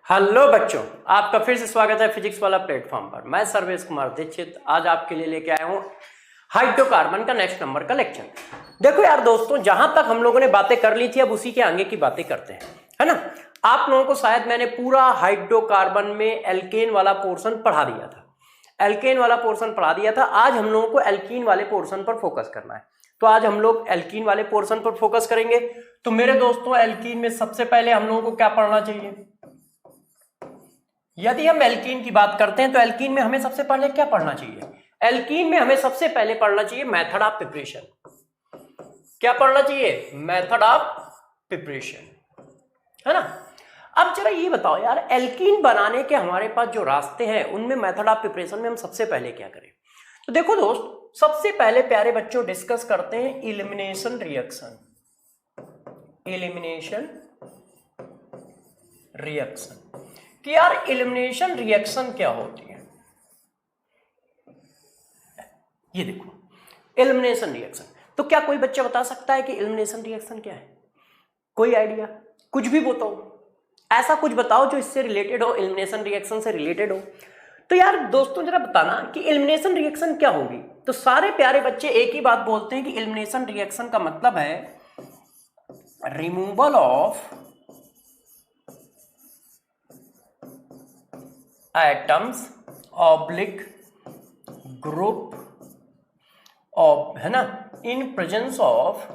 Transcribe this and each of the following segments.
Hello बच्चों, आपका फिर से स्वागत है फिजिक्स वाला प्लेटफॉर्म पर। मैं सर्वेश कुमार दीक्षित आज आपके लिए लेके आया हूँ हाइड्रोकार्बन का नेक्स्ट नंबर का लेक्चर। देखो यार दोस्तों, जहां तक हम लोगों ने बातें कर ली थी अब उसी के आगे की बातें करते हैं, है ना। आप लोगों को शायद मैंने पूरा हाइड्रोकार्बन में एल्केन वाला पोर्शन पढ़ा दिया था। आज हम लोगों को एल्कीन वाले पोर्शन पर फोकस करना है, तो आज हम लोग एल्कीन वाले पोर्शन पर फोकस करेंगे। तो मेरे दोस्तों, एल्कीन में सबसे पहले हम लोगों को क्या पढ़ना चाहिए? यदि हम एल्कीन की बात करते हैं तो एल्कीन में हमें सबसे पहले क्या पढ़ना चाहिए? एल्कीन में हमें सबसे पहले पढ़ना चाहिए मेथड ऑफ प्रिपरेशन। क्या पढ़ना चाहिए? मेथड ऑफ प्रिपरेशन, है ना। अब जरा ये बताओ यार, एल्कीन बनाने के हमारे पास जो रास्ते हैं उनमें मेथड ऑफ प्रिपरेशन में हम सबसे पहले क्या करें? तो देखो दोस्त, सबसे पहले प्यारे बच्चों डिस्कस करते हैं एलिमिनेशन रिएक्शन। कि यार एलिमिनेशन रिएक्शन क्या होती है। ये देखो एलिमिनेशन रिएक्शन, तो क्या कोई बच्चा बता सकता है कि एलिमिनेशन रिएक्शन क्या है? कोई आइडिया? कुछ भी बताओ, ऐसा कुछ बताओ जो इससे रिलेटेड हो, एलिमिनेशन रिएक्शन से रिलेटेड हो। तो यार दोस्तों जरा बताना कि एलिमिनेशन रिएक्शन क्या होगी। तो सारे प्यारे बच्चे एक ही बात बोलते हैं कि एलिमिनेशन रिएक्शन का मतलब है removal of atoms oblique group of, है ना, इन प्रेजेंस ऑफ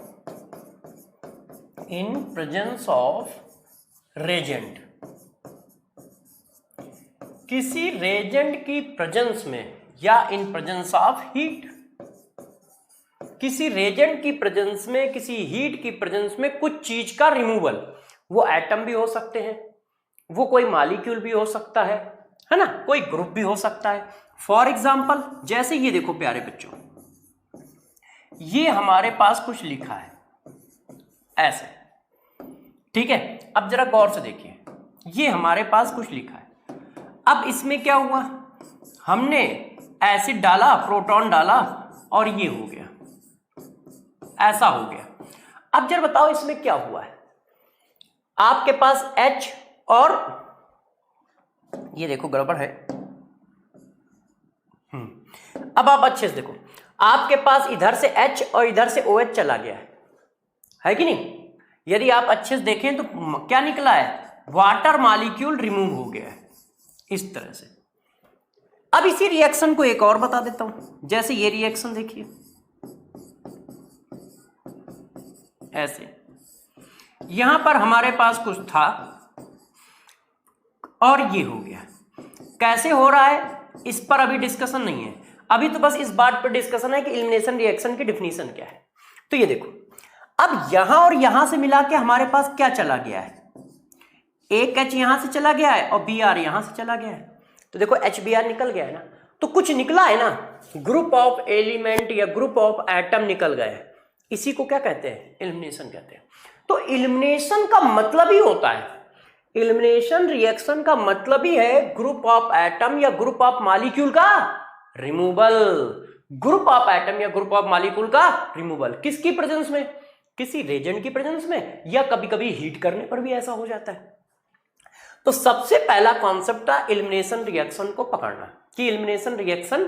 रेजेंट। किसी रेजेंट की प्रेजेंस में या इन प्रेजेंस ऑफ हीट। किसी रेजेंट की प्रेजेंस में, किसी हीट की प्रेजेंस में कुछ चीज का रिमूवल। वो एटम भी हो सकते हैं, वो कोई मॉलिक्यूल भी हो सकता है ना, कोई ग्रुप भी हो सकता है। फॉर एग्जाम्पल जैसे ये देखो प्यारे बच्चों, ये हमारे पास कुछ लिखा है ऐसे, ठीक है। अब जरा गौर से देखिए, ये हमारे पास कुछ लिखा है। अब इसमें क्या हुआ, हमने एसिड डाला, प्रोटॉन डाला और ये हो गया, ऐसा हो गया। अब जरा बताओ इसमें क्या हुआ है। आपके पास H और ये देखो गड़बड़ है। अब आप अच्छे से देखो, आपके पास इधर से H और इधर से OH चला गया है कि नहीं? यदि आप अच्छे से देखें तो क्या निकला है? वाटर मॉलिक्यूल रिमूव हो गया है इस तरह से। अब इसी रिएक्शन को एक और बता देता हूं, जैसे ये रिएक्शन देखिए ऐसे, यहां पर हमारे पास कुछ था और ये हो गया। कैसे हो रहा है इस पर अभी डिस्कशन नहीं है, अभी तो बस इस बात पर डिस्कशन है कि एलिमिनेशन रिएक्शन की डेफिनेशन क्या है। तो ये देखो, अब यहां और यहां से मिला के हमारे पास क्या चला गया है? एक H यहां से चला गया है और Br यहां से चला गया है। तो देखो HBr निकल गया है ना, तो कुछ निकला है ना, ग्रुप ऑफ एलिमेंट या ग्रुप ऑफ एटम निकल गए। इसी को क्या कहते हैं? एलिमिनेशन कहते हैं। तो एलिमिनेशन का मतलब ही होता है, एलिमिनेशन रिएक्शन का मतलब ही है ग्रुप ऑफ एटम या ग्रुप ऑफ मॉलिक्यूल का रिमूवल। ग्रुप ऑफ एटम या ग्रुप ऑफ मॉलिक्यूल का रिमूवल किसकी प्रेजेंस में? किसी रेजेंट की प्रेजेंस में, या कभी कभी हीट करने पर भी ऐसा हो जाता है। तो सबसे पहला कॉन्सेप्ट था एलिमिनेशन रिएक्शन को पकड़ना कि एलिमिनेशन रिएक्शन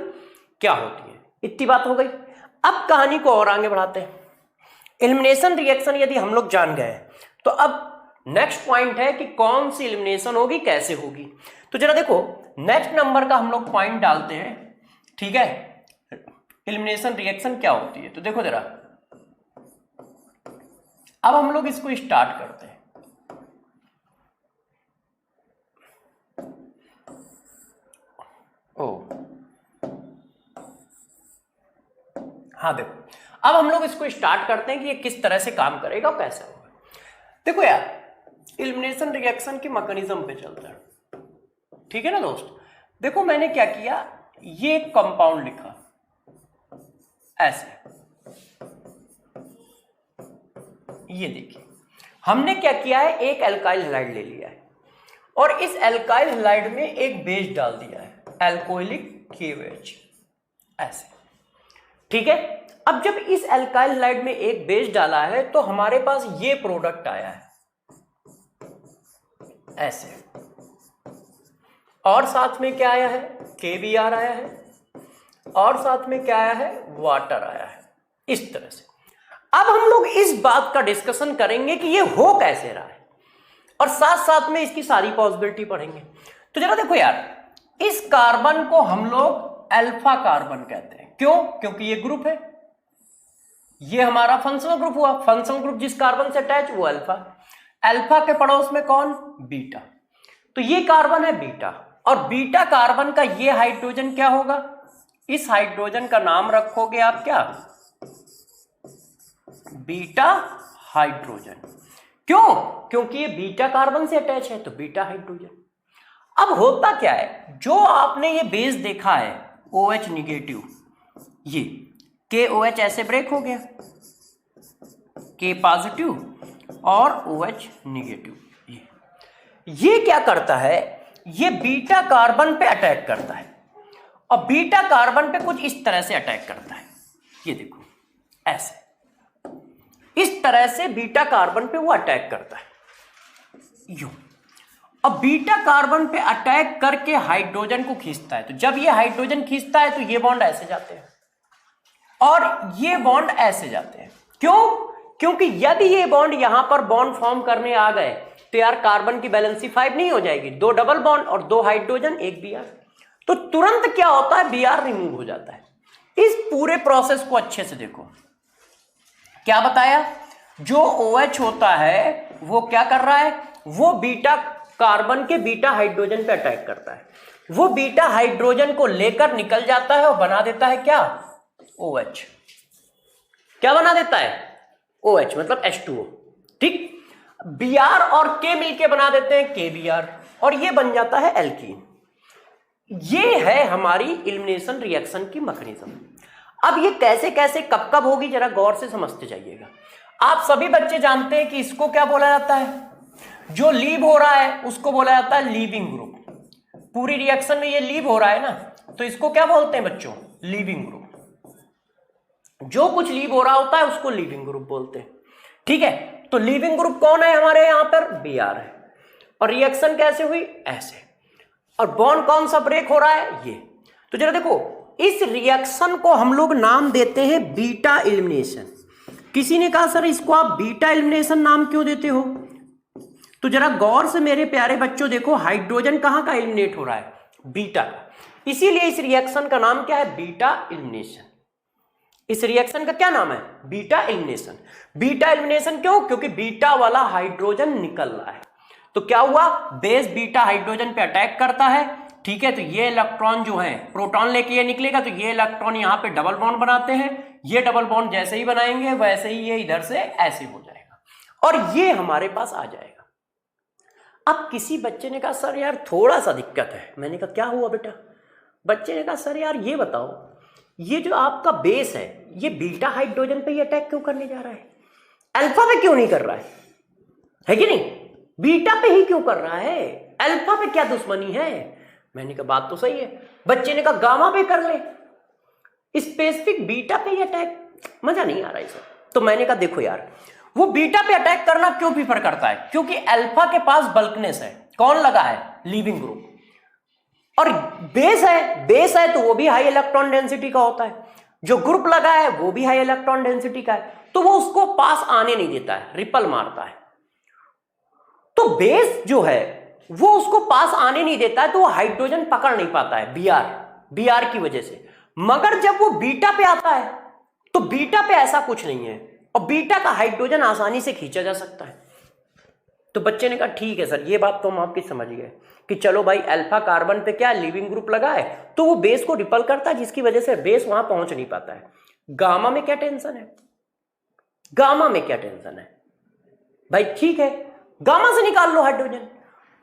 क्या होती है। इतनी बात हो गई। अब कहानी को और आगे बढ़ाते हैं। एलिमिनेशन रिएक्शन यदि हम लोग जान गए तो अब नेक्स्ट पॉइंट है कि कौन सी एलिमिनेशन होगी, कैसे होगी। तो जरा देखो, नेक्स्ट नंबर का हम लोग पॉइंट डालते हैं, ठीक है। एलिमिनेशन रिएक्शन क्या होती है, तो देखो जरा, अब हम लोग इसको स्टार्ट करते हैं। हाँ देखो, अब हम लोग इसको स्टार्ट करते हैं कि ये किस तरह से काम करेगा और कैसे होगा। देखो यार, एलिमिनेशन रिएक्शन के मैकेनिज्म पे चलते हैं, ठीक है ना दोस्त। देखो मैंने क्या किया, ये कंपाउंड लिखा ऐसे, ये देखिए हमने क्या किया है, एक एल्काइल हैलाइड ले लिया है और इस एल्काइल हैलाइड में एक बेस डाल दिया है, एल्कोहलिक KOH ऐसे, ठीक है। अब जब इस एल्काइल हैलाइड में एक बेस डाला है तो हमारे पास ये प्रोडक्ट आया है ऐसे, और साथ में क्या आया है, KBr आया है, और साथ में क्या आया है, वाटर आया है। इस तरह से अब हम लोग इस बात का डिस्कशन करेंगे कि ये हो कैसे रहा है, और साथ साथ में इसकी सारी पॉसिबिलिटी पढ़ेंगे। तो जरा देखो यार, इस कार्बन को हम लोग अल्फा कार्बन कहते हैं। क्यों? क्योंकि ये ग्रुप है, ये हमारा फंक्शनल ग्रुप हुआ। फंक्शनल ग्रुप जिस कार्बन से अटैच वो अल्फा, अल्फा के पड़ोस में कौन, बीटा। तो ये कार्बन है बीटा, और बीटा कार्बन का ये हाइड्रोजन क्या होगा, इस हाइड्रोजन का नाम रखोगे आप क्या, बीटा हाइड्रोजन। क्यों? क्योंकि ये बीटा कार्बन से अटैच है, तो बीटा हाइड्रोजन। अब होता क्या है, जो आपने ये बेस देखा है OH निगेटिव, ये KOH ऐसे ब्रेक हो गया, K पॉजिटिव और OH निगेटिव। ये क्या करता है, ये बीटा कार्बन पे अटैक करता है, और बीटा कार्बन पे कुछ इस तरह से अटैक करता है। ये देखो ऐसे, इस तरह से बीटा कार्बन पे वो अटैक करता है, यूं। अब बीटा कार्बन पे अटैक करके हाइड्रोजन को खींचता है। तो जब ये हाइड्रोजन खींचता है तो ये बॉन्ड ऐसे जाते हैं और ये बॉन्ड ऐसे जाते हैं। क्यों? क्योंकि यदि ये बॉन्ड यहां पर बॉन्ड फॉर्म करने आ गए तो यार कार्बन की बैलेंसी 5 नहीं हो जाएगी, 2 डबल बॉन्ड और 2 हाइड्रोजन 1 Br, तो तुरंत क्या होता है, Br रिमूव हो जाता है। इस पूरे प्रोसेस को अच्छे से देखो, क्या बताया, जो OH होता है वो क्या कर रहा है, वो बीटा कार्बन के बीटा हाइड्रोजन पे अटैक करता है, वो बीटा हाइड्रोजन को लेकर निकल जाता है और बना देता है क्या, OH। क्या बना देता है, OH, मतलब H2O। ठीक, Br और K मिलके बना देते हैं KBr, और ये बन जाता है एल्कीन। ये है हमारी एलिमिनेशन रिएक्शन की मैकेनिज्म। अब ये कैसे कैसे कब कब होगी जरा गौर से समझते जाइएगा। आप सभी बच्चे जानते हैं कि इसको क्या बोला जाता है, जो लीव हो रहा है उसको बोला जाता है लीविंग ग्रुप। पूरी रिएक्शन में ये लीव हो रहा है ना, तो इसको क्या बोलते हैं बच्चों, लीविंग ग्रुप। जो कुछ लीव हो रहा होता है उसको लीविंग ग्रुप बोलते हैं। ठीक है, तो लीविंग ग्रुप कौन है हमारे यहां पर, Br है। और रिएक्शन कैसे हुई, ऐसे। और बॉन्ड कौन सा ब्रेक हो रहा है, ये। तो जरा देखो, इस रिएक्शन को हम लोग नाम देते हैं बीटा एलिमिनेशन। किसी ने कहा सर इसको आप बीटा एलिमिनेशन नाम क्यों देते हो, तो जरा गौर से मेरे प्यारे बच्चों देखो, हाइड्रोजन कहां का एलिमिनेट हो रहा है, बीटा का, इसीलिए इस रिएक्शन का नाम क्या है, बीटा एलिमिनेशन। इस रिएक्शन का क्या नाम है, बीटा एलिमिनेशन। बीटा एलिमिनेशन क्यों, क्योंकि बीटा वाला हाइड्रोजन निकल रहा है। तो क्या हुआ, बेस बीटा हाइड्रोजन पे अटैक करता है। ठीक है, तो ये इलेक्ट्रॉन जो है प्रोटॉन लेके ये निकलेगा, तो ये इलेक्ट्रॉन यहां पे डबल बॉन्ड बनाते हैं। ये डबल बॉन्ड जैसे ही बनाएंगे वैसे ही ये इधर से ऐसे हो जाएगा और ये हमारे पास आ जाएगा। अब किसी बच्चे ने कहा सर यार थोड़ा सा दिक्कत है। मैंने कहा क्या हुआ बेटा, बच्चे ने कहा सर यार ये बताओ, ये जो आपका बेस है ये बीटा हाइड्रोजन पे ही अटैक क्यों करने जा रहा है, अल्फा पे क्यों नहीं कर रहा है कि नहीं, बीटा पे ही क्यों कर रहा है, अल्फा पे क्या दुश्मनी है। मैंने कहा बात तो सही है। बच्चे ने कहा गामा पे कर ले, स्पेसिफिक बीटा पे ही अटैक, मजा नहीं आ रहा है। तो मैंने कहा देखो यार, वो बीटा पे अटैक करना क्यों प्रीफर करता है, क्योंकि अल्फा के पास बल्कनेस है। कौन लगा है, लीविंग ग्रुप, और बेस है तो वो भी हाई इलेक्ट्रॉन डेंसिटी का होता है। जो ग्रुप लगा है वो भी हाई इलेक्ट्रॉन डेंसिटी का है, तो वो उसको पास आने नहीं देता है, रिपल मारता है। तो बेस जो है वो उसको पास आने नहीं देता है, तो वो हाइड्रोजन पकड़ नहीं पाता है बीआर की वजह से। मगर जब वो बीटा पे आता है तो बीटा पे ऐसा कुछ नहीं है, और बीटा का हाइड्रोजन आसानी से खींचा जा सकता है। तो बच्चे ने कहा ठीक है सर, ये बात तो हम आपकी समझ गए कि चलो भाई अल्फा कार्बन पे क्या लिविंग ग्रुप लगा है तो वो बेस को रिपल करता है, जिसकी वजह से बेस वहां पहुंच नहीं पाता है। गामा में क्या टेंशन है, गामा में क्या टेंशन है भाई, ठीक है गामा से निकाल लो हाइड्रोजन।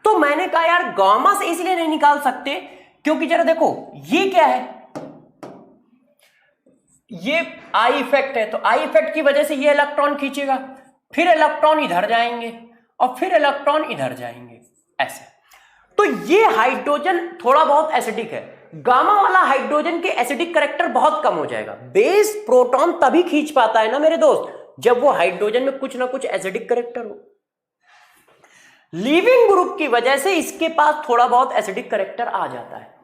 तो मैंने कहा यार गामा से इसलिए नहीं निकाल सकते क्योंकि जरा देखो ये क्या है, ये आई इफेक्ट है, तो आई इफेक्ट की वजह से ये इलेक्ट्रॉन खींचेगा, फिर इलेक्ट्रॉन इधर जाएंगे और फिर इलेक्ट्रॉन इधर जाएंगे ऐसे। तो ये हाइड्रोजन थोड़ा बहुत एसिडिक है, गामा वाला हाइड्रोजन के एसिडिक कैरेक्टर बहुत कम हो जाएगा। बेस प्रोटॉन तभी खींच पाता है ना मेरे दोस्त, जब वो हाइड्रोजन में कुछ ना कुछ एसिडिक कैरेक्टर हो। लीविंग ग्रुप की वजह से इसके पास थोड़ा बहुत एसिडिक करेक्टर आ जाता है,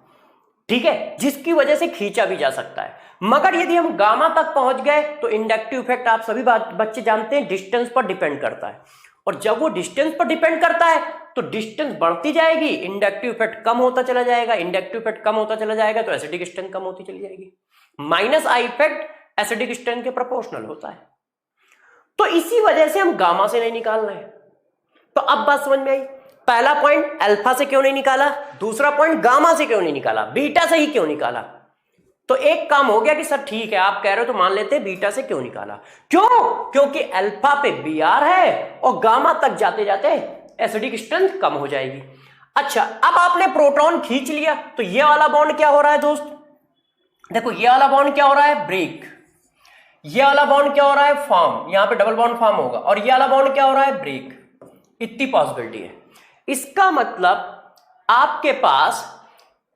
ठीक है, जिसकी वजह से खींचा भी जा सकता है। मगर यदि हम गामा तक पहुंच गए तो इंडक्टिव इफेक्ट आप सभी बच्चे जानते हैं डिस्टेंस पर डिपेंड करता है, और जब वो डिस्टेंस पर डिपेंड करता है तो डिस्टेंस बढ़ती जाएगी, इंडक्टिव इफेक्ट कम होता चला जाएगा, इंडक्टिव इफेक्ट कम होता चला जाएगा तो एसिडिक स्ट्रेंथ कम होती चली जाएगी। Minus I effect acidic strength के प्रोपोर्शनल होता है। तो इसी वजह से हम गामा से नहीं निकाल रहे हैं। तो अब बात समझ में आई, पहला पॉइंट अल्फा से क्यों नहीं निकाला, दूसरा पॉइंट गामा से क्यों नहीं निकाला, बीटा से ही क्यों निकाला। तो एक काम हो गया कि सर ठीक है आप कह रहे हो तो मान लेते हैं बीटा से क्यों निकाला, क्यों, क्योंकि अल्फा पे बीआर है और गामा तक जाते जाते एसिडिक स्ट्रेंथ कम हो जाएगी। अच्छा, अब आपने प्रोटॉन खींच लिया तो ये वाला बॉन्ड क्या हो रहा है दोस्त, देखो ये वाला बॉन्ड क्या हो रहा है, ब्रेक, ये वाला बॉन्ड क्या हो रहा है, फॉर्म, यहां पे डबल बॉन्ड फॉर्म होगा, और ये वाला बॉन्ड क्या हो रहा है, ब्रेक। इतनी पॉसिबिलिटी है। इसका मतलब आपके पास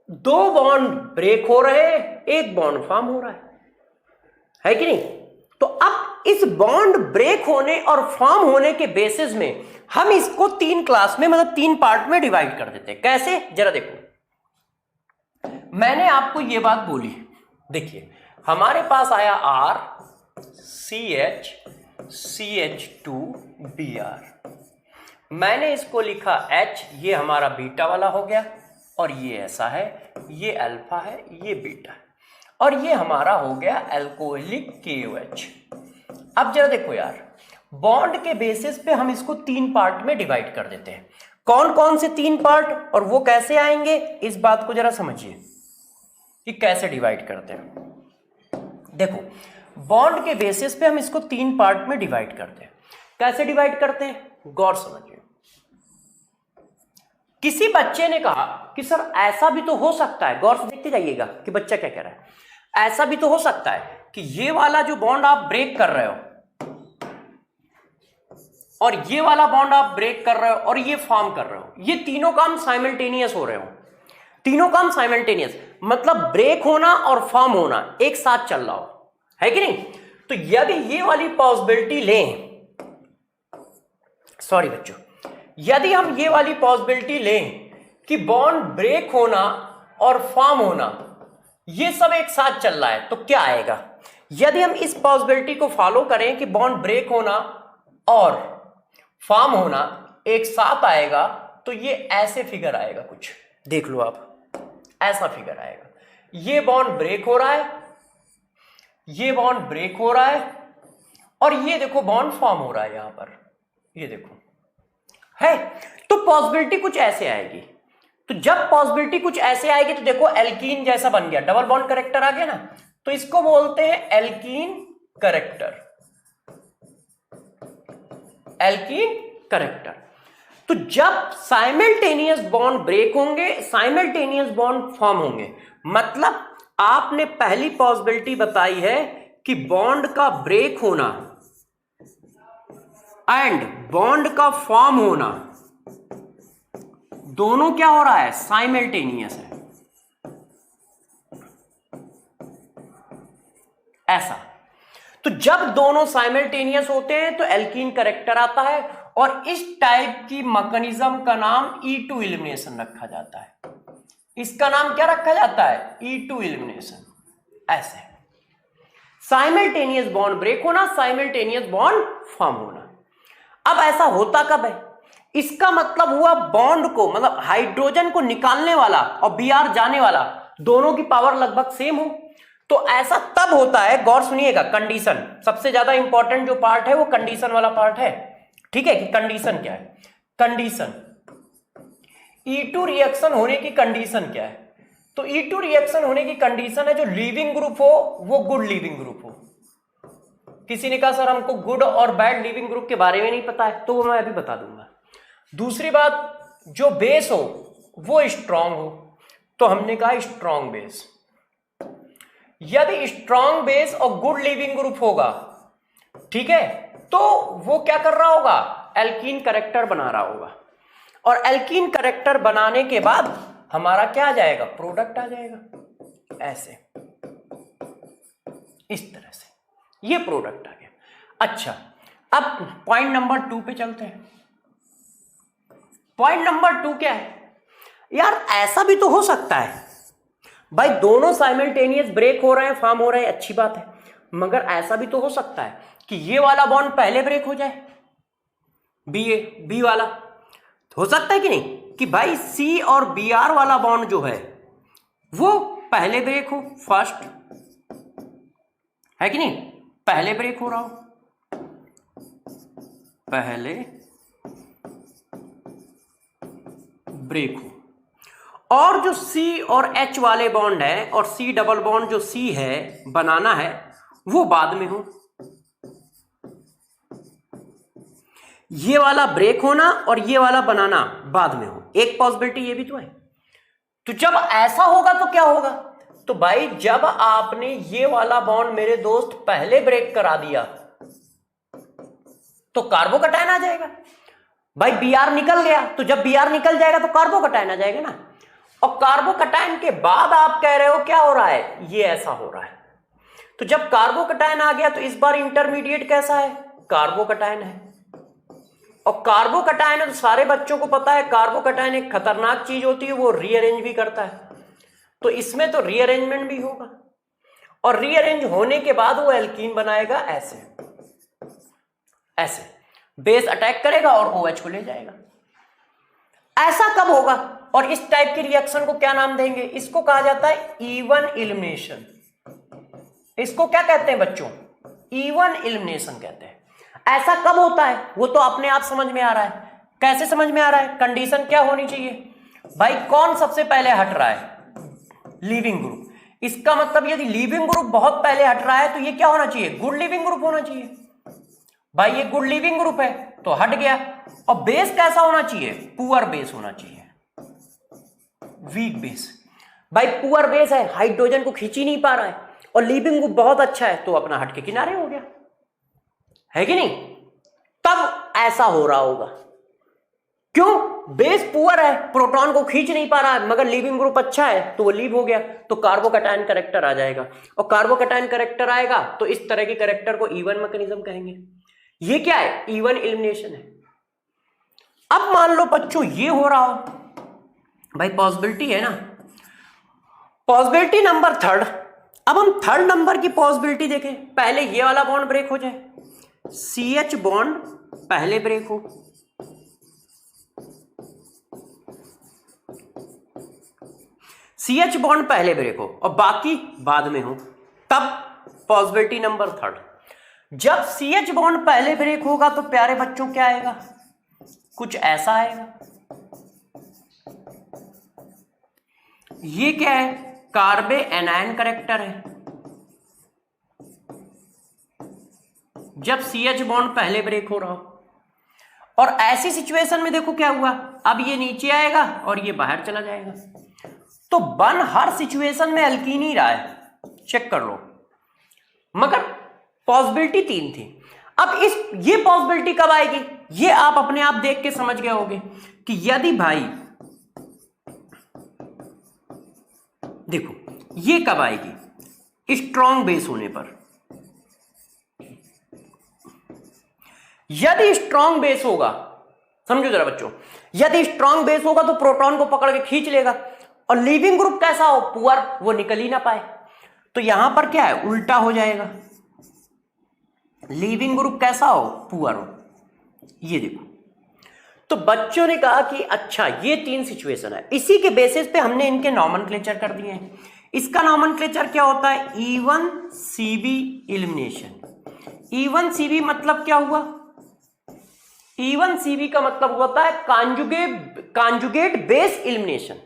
दो बॉन्ड ब्रेक हो रहे हैं, एक बॉन्ड फॉर्म हो रहा है कि नहीं। तो अब इस बॉन्ड ब्रेक होने और फॉर्म होने के बेसिस में हम इसको तीन क्लास में, मतलब तीन पार्ट में डिवाइड कर देते हैं। कैसे, जरा देखो, मैंने आपको यह बात बोली, देखिए हमारे पास आया R CH CH2Br, मैंने इसको लिखा H, ये हमारा बीटा वाला हो गया, और ये ऐसा है, ये अल्फा है, ये बीटा है, और ये हमारा हो गया अल्कोहलिक KOH। अब जरा देखो यार, बॉन्ड के बेसिस पे हम इसको तीन पार्ट में डिवाइड कर देते हैं। कौन कौन से तीन पार्ट और वो कैसे आएंगे, इस बात को जरा समझिए कि कैसे डिवाइड करते हैं। देखो, बॉन्ड के बेसिस पे हम इसको तीन पार्ट में डिवाइड करते हैं। कैसे डिवाइड करते हैं, गौर समझिए। किसी बच्चे ने कहा कि सर ऐसा भी तो हो सकता है, गौर से देखते जाइएगा कि बच्चा क्या कह रहा है, ऐसा भी तो हो सकता है कि ये वाला जो बॉन्ड आप ब्रेक कर रहे हो और ये वाला बॉन्ड आप ब्रेक कर रहे हो और ये फॉर्म कर रहे हो, ये तीनों काम साइमल्टेनियस हो रहे हो, तीनों काम साइमल्टेनियस, मतलब ब्रेक होना और फॉर्म होना एक साथ चल रहा हो, है कि नहीं। तो यदि ये वाली पॉसिबिलिटी लें, सॉरी बच्चों, यदि हम ये वाली पॉसिबिलिटी लें कि बॉन्ड ब्रेक होना और फॉर्म होना ये सब एक साथ चल रहा है, तो क्या आएगा। यदि हम इस पॉसिबिलिटी को फॉलो करें कि बॉन्ड ब्रेक होना और फॉर्म होना एक साथ आएगा, तो ये ऐसे फिगर आएगा, कुछ देख लो आप, ऐसा फिगर आएगा। ये बॉन्ड ब्रेक हो रहा है, ये बॉन्ड ब्रेक हो रहा है, और ये देखो बॉन्ड फॉर्म हो रहा है यहां पर, ये देखो है। तो पॉसिबिलिटी कुछ ऐसे आएगी। तो जब पॉसिबिलिटी कुछ ऐसे आएगी तो देखो एल्कीन जैसा बन गया, डबल बॉन्ड करेक्टर आ गया ना, तो इसको बोलते हैं एल्कीन करेक्टर, एल्कीन करेक्टर। तो जब साइमल्टेनियस बॉन्ड ब्रेक होंगे, साइमल्टेनियस बॉन्ड फॉर्म होंगे, मतलब आपने पहली पॉसिबिलिटी बताई है कि बॉन्ड का ब्रेक होना एंड बॉन्ड का फॉर्म होना दोनों क्या हो रहा है, साइमल्टेनियस है, ऐसा। तो जब दोनों साइमल्टेनियस होते हैं तो एल्कीन करेक्टर आता है, और इस टाइप की मैकेनिज्म का नाम E2 एलिमिनेशन रखा जाता है। इसका नाम क्या रखा जाता है, E2 एलिमिनेशन। ऐसे साइमल्टेनियस बॉन्ड ब्रेक होना, साइमल्टेनियस बॉन्ड फॉर्म होना। अब ऐसा होता कब है, इसका मतलब हुआ बॉन्ड को, मतलब हाइड्रोजन को निकालने वाला और Br जाने वाला दोनों की पावर लगभग सेम हो। तो ऐसा तब होता है, गौर सुनिएगा, कंडीशन सबसे ज्यादा इंपॉर्टेंट जो पार्ट है वो कंडीशन वाला पार्ट है, ठीक है। कि कंडीशन क्या है, कंडीशन E2 रिएक्शन होने की कंडीशन क्या है। तो E2 रिएक्शन होने की कंडीशन है जो लीविंग ग्रुप हो वो गुड लीविंग ग्रुप हो। किसी ने कहा सर हमको गुड और बैड लीविंग ग्रुप के बारे में नहीं पता है, तो वो मैं अभी बता दूंगा। दूसरी बात, जो बेस हो वो स्ट्रांग हो, तो हमने कहा स्ट्रांग बेस। यदि स्ट्रांग बेस और गुड लीविंग ग्रुप होगा, ठीक है, तो वो क्या कर रहा होगा, एल्कीन करेक्टर बना रहा होगा, और एल्कीन करेक्टर बनाने के बाद हमारा क्या आ जाएगा, प्रोडक्ट आ जाएगा, ऐसे, इस तरह से ये प्रोडक्ट आ गया। अच्छा, अब पॉइंट नंबर 2 पे चलते हैं। पॉइंट नंबर 2 क्या है यार, ऐसा भी तो हो सकता है भाई, दोनों साइमल्टेनियस ब्रेक हो रहे हैं, फॉर्म हो रहे हैं, अच्छी बात है, मगर ऐसा भी तो हो सकता है कि ये वाला बॉन्ड पहले ब्रेक हो जाए, बी वाला, हो सकता है कि नहीं, कि भाई सी और बी आर वाला बॉन्ड जो है वो पहले ब्रेक हो, फर्स्ट है कि नहीं, पहले ब्रेक हो रहा हो, पहले ब्रेक हो, और जो सी और एच वाले बॉन्ड है और सी डबल बॉन्ड जो सी है बनाना है वो बाद में हो, ये वाला ब्रेक होना और ये वाला बनाना बाद में हो, एक पॉसिबिलिटी ये भी तो है। तो जब ऐसा होगा तो क्या होगा, तो भाई जब आपने ये वाला बॉन्ड मेरे दोस्त पहले ब्रेक करा दिया तो कार्बोकैटायन आ जाएगा भाई, Br निकल गया, तो जब Br निकल जाएगा तो कार्बोकैटायन आ जाएगा ना, और कार्बोकैटायन के बाद आप कह रहे हो क्या हो रहा है, ये ऐसा हो रहा है, तो जब कार्बोकैटायन आ गया तो इस बार इंटरमीडिएट कैसा है, कार्बोकैटायन है, और कार्बोकैटायन तो सारे बच्चों को पता है कार्बोकैटायन एक खतरनाक चीज होती है, वो रीअरेंज भी करता है, तो इसमें तो रीअरेंजमेंट भी होगा, और रीअरेंज होने के बाद वो एल्कीन बनाएगा, ऐसे ऐसे बेस अटैक करेगा और OH को ले जाएगा। ऐसा कब होगा, और इस टाइप की रिएक्शन को क्या नाम देंगे, इसको कहा जाता है इवन एलिमिनेशन, इसको क्या कहते हैं बच्चों, इवन एलिमिनेशन कहते हैं। ऐसा कब होता है वो तो अपने आप समझ में आ रहा है, कैसे समझ में आ रहा है, कंडीशन क्या होनी चाहिए भाई, कौन सबसे पहले हट रहा है, लीविंग ग्रुप, इसका मतलब यदि लीविंग ग्रुप बहुत पहले हट रहा है तो ये क्या होना चाहिए, गुड लीविंग ग्रुप होना चाहिए, भाई ये गुड लीविंग ग्रुप है तो हट गया, और बेस कैसा होना चाहिए, पुअर बेस होना चाहिए, वीक बेस, भाई पुअर बेस है, हाइड्रोजन को खींच ही नहीं पा रहा है, और लीविंग ग्रुप बहुत अच्छा है तो अपना हट के किनारे हो गया, है कि नहीं, तब ऐसा हो रहा होगा, क्यों, बेस पुअर है, प्रोटॉन को खींच नहीं पा रहा है, मगर लीविंग ग्रुप अच्छा है तो वो लीव हो गया, तो कार्बोकैटायन कैरेक्टर आ जाएगा, और कार्बोकैटायन कैरेक्टर आएगा तो इस तरह के कैरेक्टर को इवन मैकेनिज्म कहेंगे। ये क्या है, इवन एलिमिनेशन है। अब मान लो बच्चों ये हो रहा हो, भाई पॉसिबिलिटी है ना, पॉसिबिलिटी नंबर 3, अब हम थर्ड नंबर की पॉसिबिलिटी देखें, पहले ये वाला बॉन्ड ब्रेक हो जाए, CH बॉन्ड पहले ब्रेक हो, CH बॉन्ड पहले ब्रेक हो और बाकी बाद में हो, तब पॉसिबिलिटी नंबर 3, जब CH बॉन्ड पहले ब्रेक होगा तो प्यारे बच्चों क्या आएगा, कुछ ऐसा आएगा, ये क्या है, कार्बे एनायन कैरेक्टर है, जब CH बॉन्ड पहले ब्रेक हो रहा हो, और ऐसी सिचुएशन में देखो क्या हुआ, अब ये नीचे आएगा और ये बाहर चला जाएगा, तो बन हर सिचुएशन में अल्कीन ही रहा है, चेक कर लो, मगर पॉसिबिलिटी 3 थी। अब ये पॉसिबिलिटी कब आएगी, ये आप अपने आप देख के समझ गए होगे कि यदि भाई देखो ये कब आएगी, स्ट्रॉन्ग बेस होने पर, यदि स्ट्रॉन्ग बेस होगा, समझो जरा बच्चों, यदि स्ट्रॉन्ग बेस होगा तो प्रोटॉन को पकड़ के खींच लेगा, और लीविंग ग्रुप कैसा हो, पुअर, वो निकल ही ना पाए, तो यहां पर क्या है, उल्टा हो जाएगा, लीविंग ग्रुप कैसा हो, पुअर हो, ये देखो। तो बच्चों ने कहा कि अच्छा ये 3 सिचुएशन है, इसी के बेसिस पे हमने इनके नॉमेनक्लेचर कर दिए हैं। इसका नॉमेनक्लेचर क्या होता है, E1 CB elimination. E1 CB मतलब क्या हुआ, E1 CB का मतलब होता है कॉन्जुगेट बेस एलिमिनेशन।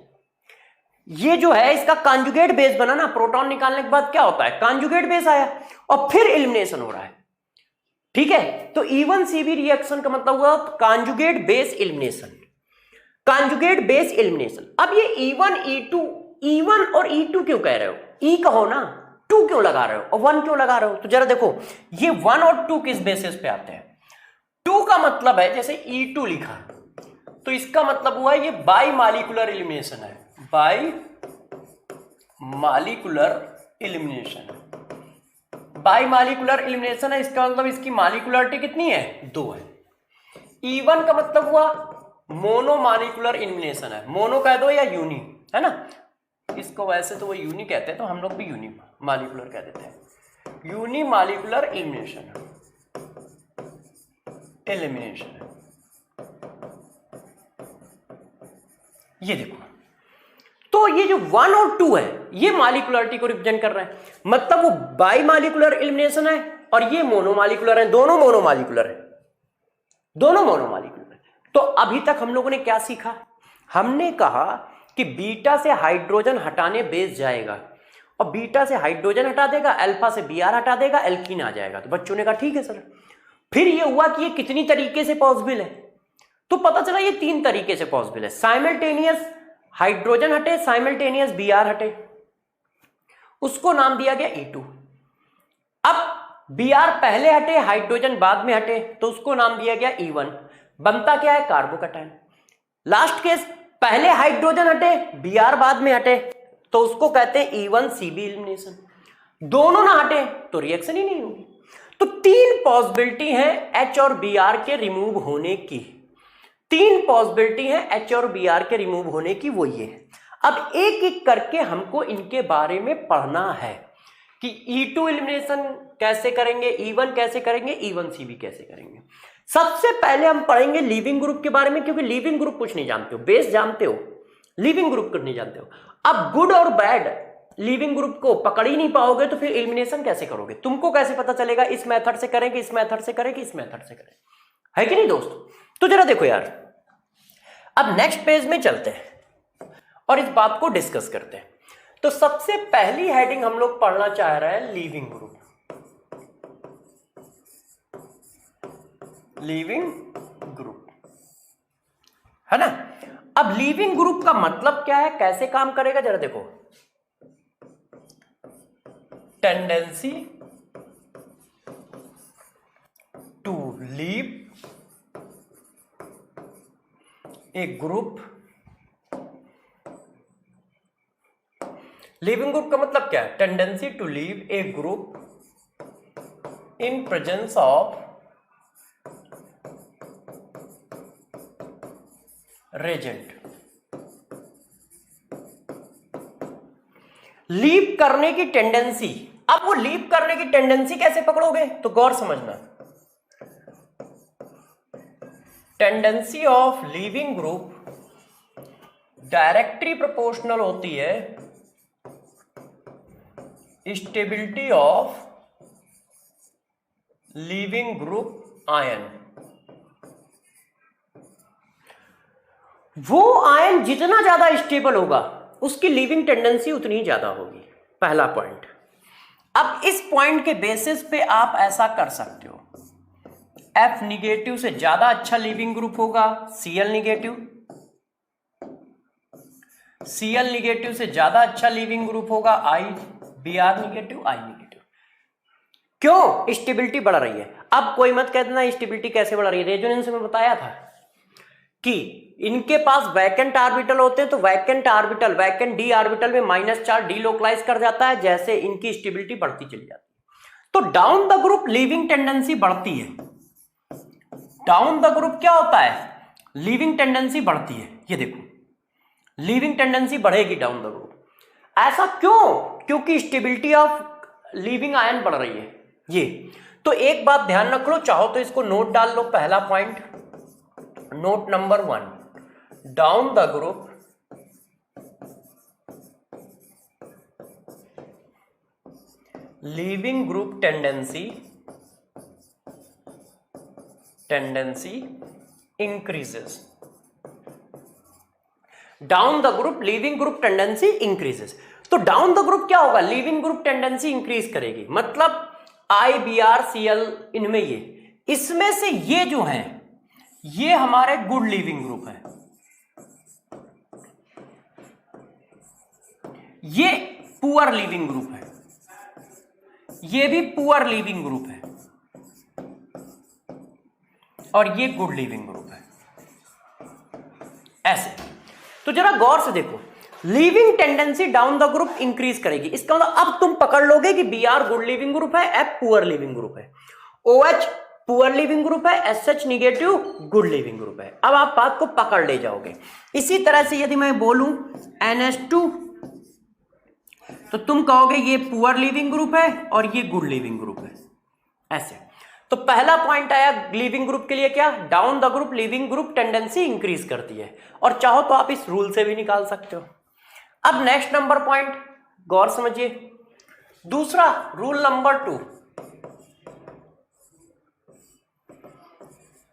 ये जो है इसका कॉन्जुगेट बेस बना ना, प्रोटॉन निकालने के बाद क्या होता है, कॉन्जुगेट बेस आया और फिर एलिमिनेशन हो रहा है, ठीक है। तो E1 CB रिएक्शन का मतलब हुआ conjugate base elimination, conjugate base elimination. अब ये E1 E2, E1 और E2 क्यों कह रहे हो, E कहो ना, 2 क्यों लगा रहे हो और 1 क्यों लगा रहे हो, तो जरा देखो ये 1 और 2 किस बेसिस पे आते हैं। 2 का मतलब है जैसे E2 लिखा तो इसका मतलब हुआ ये बाई मॉलिक्यूलर एलिमिनेशन है, by molecular elimination, by molecular elimination है, इसका मतलब इसकी मॉलिक्यूलरिटी कितनी है, 2 है। E1 का मतलब हुआ मोनोमॉलिक्यूलर एलिमिनेशन है, मोनो कह दो या यूनी, है ना, इसको वैसे तो वो यूनी कहते हैं तो हम लोग भी यूनी मॉलिक्यूलर कह देते हैं, यूनिमॉलिक्यूलर एलिमिनेशन है। ये देखो, तो ये जो 1 और 2 है ये मॉलिक्यूलरिटी को रिप्रेजेंट कर रहा है, मतलब वो बाई मॉलिक्यूलर एलिमिनेशन है और ये मोनोमॉलिक्यूलर है, दोनों मोनोमॉलिक्यूलर है, दोनों मोनोमॉलिक्यूलर है। तो अभी तक हम लोगों ने क्या सीखा, हमने कहा कि बीटा से हाइड्रोजन हटाने बेस जाएगा और बीटा से हाइड्रोजन हटा देगा, अल्फा से Br हटा देगा, एल्कीन आ जाएगा। तो बच्चों ने कहा ठीक है सर। फिर ये हुआ कि ये कितनी तरीके से पॉसिबल है, तो पता चला ये 3 तरीके से पॉसिबल है, साइमल्टेनियस हाइड्रोजन हटे, साइमल्टेनियस Br हटे, उसको नाम दिया गया E2। अब Br पहले हटे, हाइड्रोजन बाद में हटे, तो उसको नाम दिया गया E1। बनता क्या है, कार्बोकैटायन। लास्ट केस, पहले हाइड्रोजन हटे, Br बाद में हटे, तो उसको कहते हैं E1Cb एलिमिनेशन। दोनों ना हटे तो रिएक्शन ही नहीं होगी। तो 3 पॉसिबिलिटी है H और Br के रिमूव होने की, 3 पॉसिबिलिटी है H और Br के रिमूव होने की, वो ये है। अब एक एक करके हमको इनके बारे में पढ़ना है कि E2 एलिमिनेशन कैसे करेंगे, E1 कैसे करेंगे, E1Cb कैसे करेंगे। सबसे पहले हम पढ़ेंगे लिविंग ग्रुप के बारे में, क्योंकि लिविंग ग्रुप कुछ नहीं जानते हो, बेस जानते हो, लिविंग ग्रुप कुछ नहीं जानते हो। अब गुड और बैड लिविंग ग्रुप को पकड़ ही नहीं पाओगे तो फिर एलिमिनेशन कैसे करोगे, तुमको कैसे पता चलेगा इस मेथड से करेंगे, इस मेथड से करेंगे, इस मेथड से करेंगे, है कि नहीं दोस्तों। तो जरा देखो यार, अब नेक्स्ट पेज में चलते हैं और इस बात को डिस्कस करते हैं। तो सबसे पहली हेडिंग हम लोग पढ़ना चाह रहे हैं लिविंग ग्रुप, लिविंग ग्रुप, है ना। अब लिविंग ग्रुप का मतलब क्या है, कैसे काम करेगा, जरा देखो। Tendency to leave a group, leaving group का मतलब क्या है, tendency to leave a group in presence of reagent. Leave करने की टेंडेंसी, अब वो लीव करने की टेंडेंसी कैसे पकड़ोगे, तो गौर समझना। Tendency of leaving group directly proportional होती है stability of leaving group ion. वो आयन जितना ज्यादा स्टेबल होगा उसकी लीविंग टेंडेंसी उतनी ही ज्यादा होगी, पहला पॉइंट। अब इस पॉइंट के बेसिस पे आप ऐसा कर सकते हो, F निगेटिव से ज्यादा अच्छा लीविंग ग्रुप होगा Cl निगेटिव, Cl निगेटिव से ज्यादा अच्छा लीविंग ग्रुप होगा Br निगेटिव, I निगेटिव। क्यों, स्टेबिलिटी बढ़ रही है। अब कोई मत कह देना स्टेबिलिटी कैसे बढ़ रही है, रेजोनेंस में बताया था कि इनके पास वैकेंट ऑर्बिटल होते हैं, तो vacant orbital, vacant D orbital में -4 डीलोकलाइज कर जाता है, जैसे इनकी स्टेबिलिटी बढ़ती चली जाती है। तो down the group leaving tendency बढ़ती है, डाउन द ग्रुप क्या होता है, लीविंग टेंडेंसी बढ़ती है। ये देखो लीविंग टेंडेंसी बढ़ेगी डाउन द ग्रुप। ऐसा क्यों, क्योंकि स्टेबिलिटी ऑफ लीविंग आयन बढ़ रही है। ये तो एक बात ध्यान रख लो, चाहो तो इसको नोट डाल लो, पहला point, note number 1, down the group leaving group tendency increases, down the group leaving group tendency increases. तो डाउन द ग्रुप क्या होगा, लीविंग ग्रुप टेंडेंसी इंक्रीज करेगी, मतलब IBr Cl इनमें ये, इसमें से ये जो हैं ये हमारे गुड लीविंग ग्रुप है, ये पुअर लीविंग ग्रुप है, ये भी पुअर लीविंग ग्रुप है और ये गुड लीविंग ग्रुप है, ऐसे। तो जरा गौर से देखो, leaving tendency down the group increase करेगी, इसका मतलब अब तुम पकड़ लोगे कि Br गुड लीविंग ग्रुप है, F पुअर लीविंग ग्रुप है, OH पुअर लिविंग ग्रुप है, SH negative good leaving group है। अब आप बात को पकड़ ले जाओगे। इसी तरह से यदि मैं बोलूं NH2 तो तुम कहोगे ये पुअर लिविंग ग्रुप है और ये गुड लिविंग ग्रुप है, ऐसे। तो पहला पॉइंट आया लिविंग ग्रुप के लिए, क्या? Down the group leaving group tendency increase करती है, और चाहो तो आप इस रूल से भी निकाल सकते हो। अब नेक्स्ट नंबर पॉइंट गौर समझिए, दूसरा rule number 2,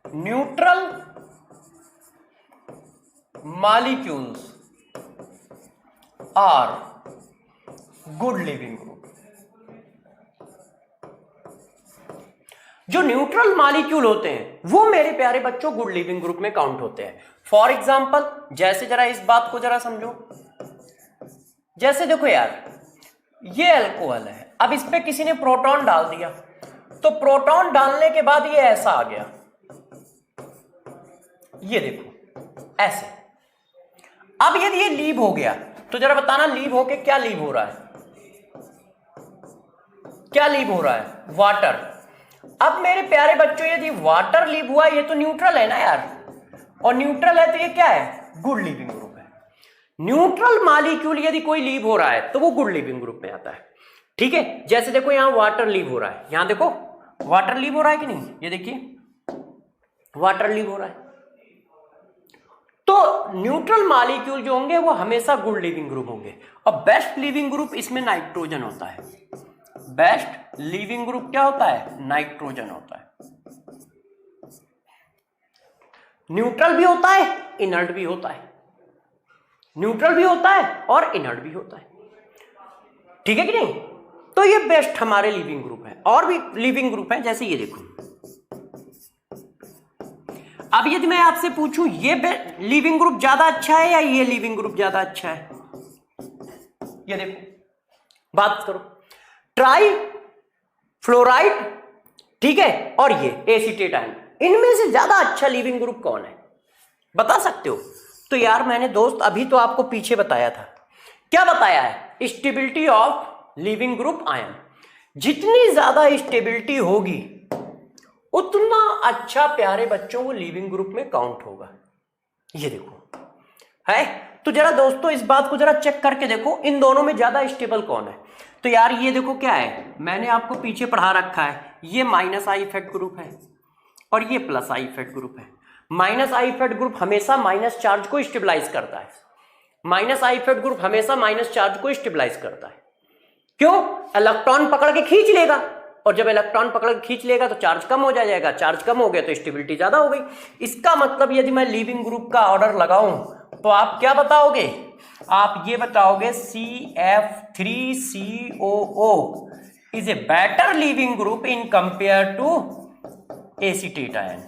neutral molecules are good leaving group. जो न्यूट्रल मॉलिक्यूल होते हैं वो मेरे प्यारे बच्चों गुड लिविंग ग्रुप में काउंट होते हैं। फॉर एग्जांपल, जैसे जरा इस बात को जरा समझो, जैसे देखो यार, ये अल्कोहल है, अब इस पे किसी ने प्रोटॉन डाल दिया, तो प्रोटॉन डालने के बाद ये ऐसा आ गया, ये देखो ऐसे। अब यदि ये लीव हो गया तो जरा बताना लीव होके क्या लीव हो रहा है? क्या लीव हो रहा है? वाटर। अब मेरे प्यारे बच्चों यदि वाटर लीव हुआ, ये तो न्यूट्रल है ना यार, और न्यूट्रल है तो ये क्या है? गुड लिविंग ग्रुप है। न्यूट्रल मॉलिक्यूल यदि कोई लीव हो रहा है तो वो गुड लिविंग ग्रुप में आता है, ठीक है। जैसे देखो यहां वाटर लीव हो रहा है, यहां देखो वाटर लीव हो रहा है कि नहीं, ये देखिए वाटर लीव हो रहा है। तो न्यूट्रल मॉलिक्यूल जो होंगे वो हमेशा गुड लिविंग ग्रुप होंगे, और बेस्ट लिविंग ग्रुप इसमें नाइट्रोजन होता है। बेस्ट लिविंग ग्रुप क्या होता है? नाइट्रोजन होता है। न्यूट्रल भी होता है, इनर्ट भी होता है, न्यूट्रल भी होता है और इनर्ट भी होता है, ठीक है कि नहीं। तो ये बेस्ट हमारे लिविंग ग्रुप है। और भी लिविंग ग्रुप है, जैसे ये देखो, अब यदि मैं आपसे पूछूं ये लिविंग ग्रुप ज्यादा अच्छा है या ये लिविंग ग्रुप ज्यादा अच्छा है, ये देखो बात करो, ट्राई फ्लोराइड, ठीक है, और ये एसीटेट आयन, इनमें से ज्यादा अच्छा लिविंग ग्रुप कौन है? बता सकते हो? तो यार मैंने दोस्त अभी तो आपको पीछे बताया था, क्या बताया है? Stability of leaving group ion. जितनी ज्यादा स्टेबिलिटी होगी उतना अच्छा प्यारे बच्चों वो लिविंग ग्रुप में काउंट होगा। ये देखो है, तो जरा दोस्तों इस बात को जरा चेक करके देखो इन दोनों में ज्यादा स्टेबल कौन है। तो यार ये देखो क्या है, मैंने आपको पीछे पढ़ा रखा है, ये माइनस आई इफेक्ट ग्रुप है और ये प्लस आई इफेक्ट ग्रुप है। माइनस आई इफेक्ट ग्रुप हमेशा माइनस चार्ज को स्टेबलाइज करता है, माइनस आई इफेक्ट ग्रुप हमेशा माइनस चार्ज को स्टेबलाइज करता है। क्यों? इलेक्ट्रॉन पकड़ के खींच लेगा, और जब इलेक्ट्रॉन पकड़ के खींच लेगा तो चार्ज कम हो जाएगा, चार्ज कम हो गया तो स्टेबिलिटी ज्यादा हो गई। इसका मतलब यदि मैं लिविंग ग्रुप का ऑर्डर लगाऊं तो आप क्या बताओगे? आप ये बताओगे CF3COO is a better leaving group in compare to acetate ion.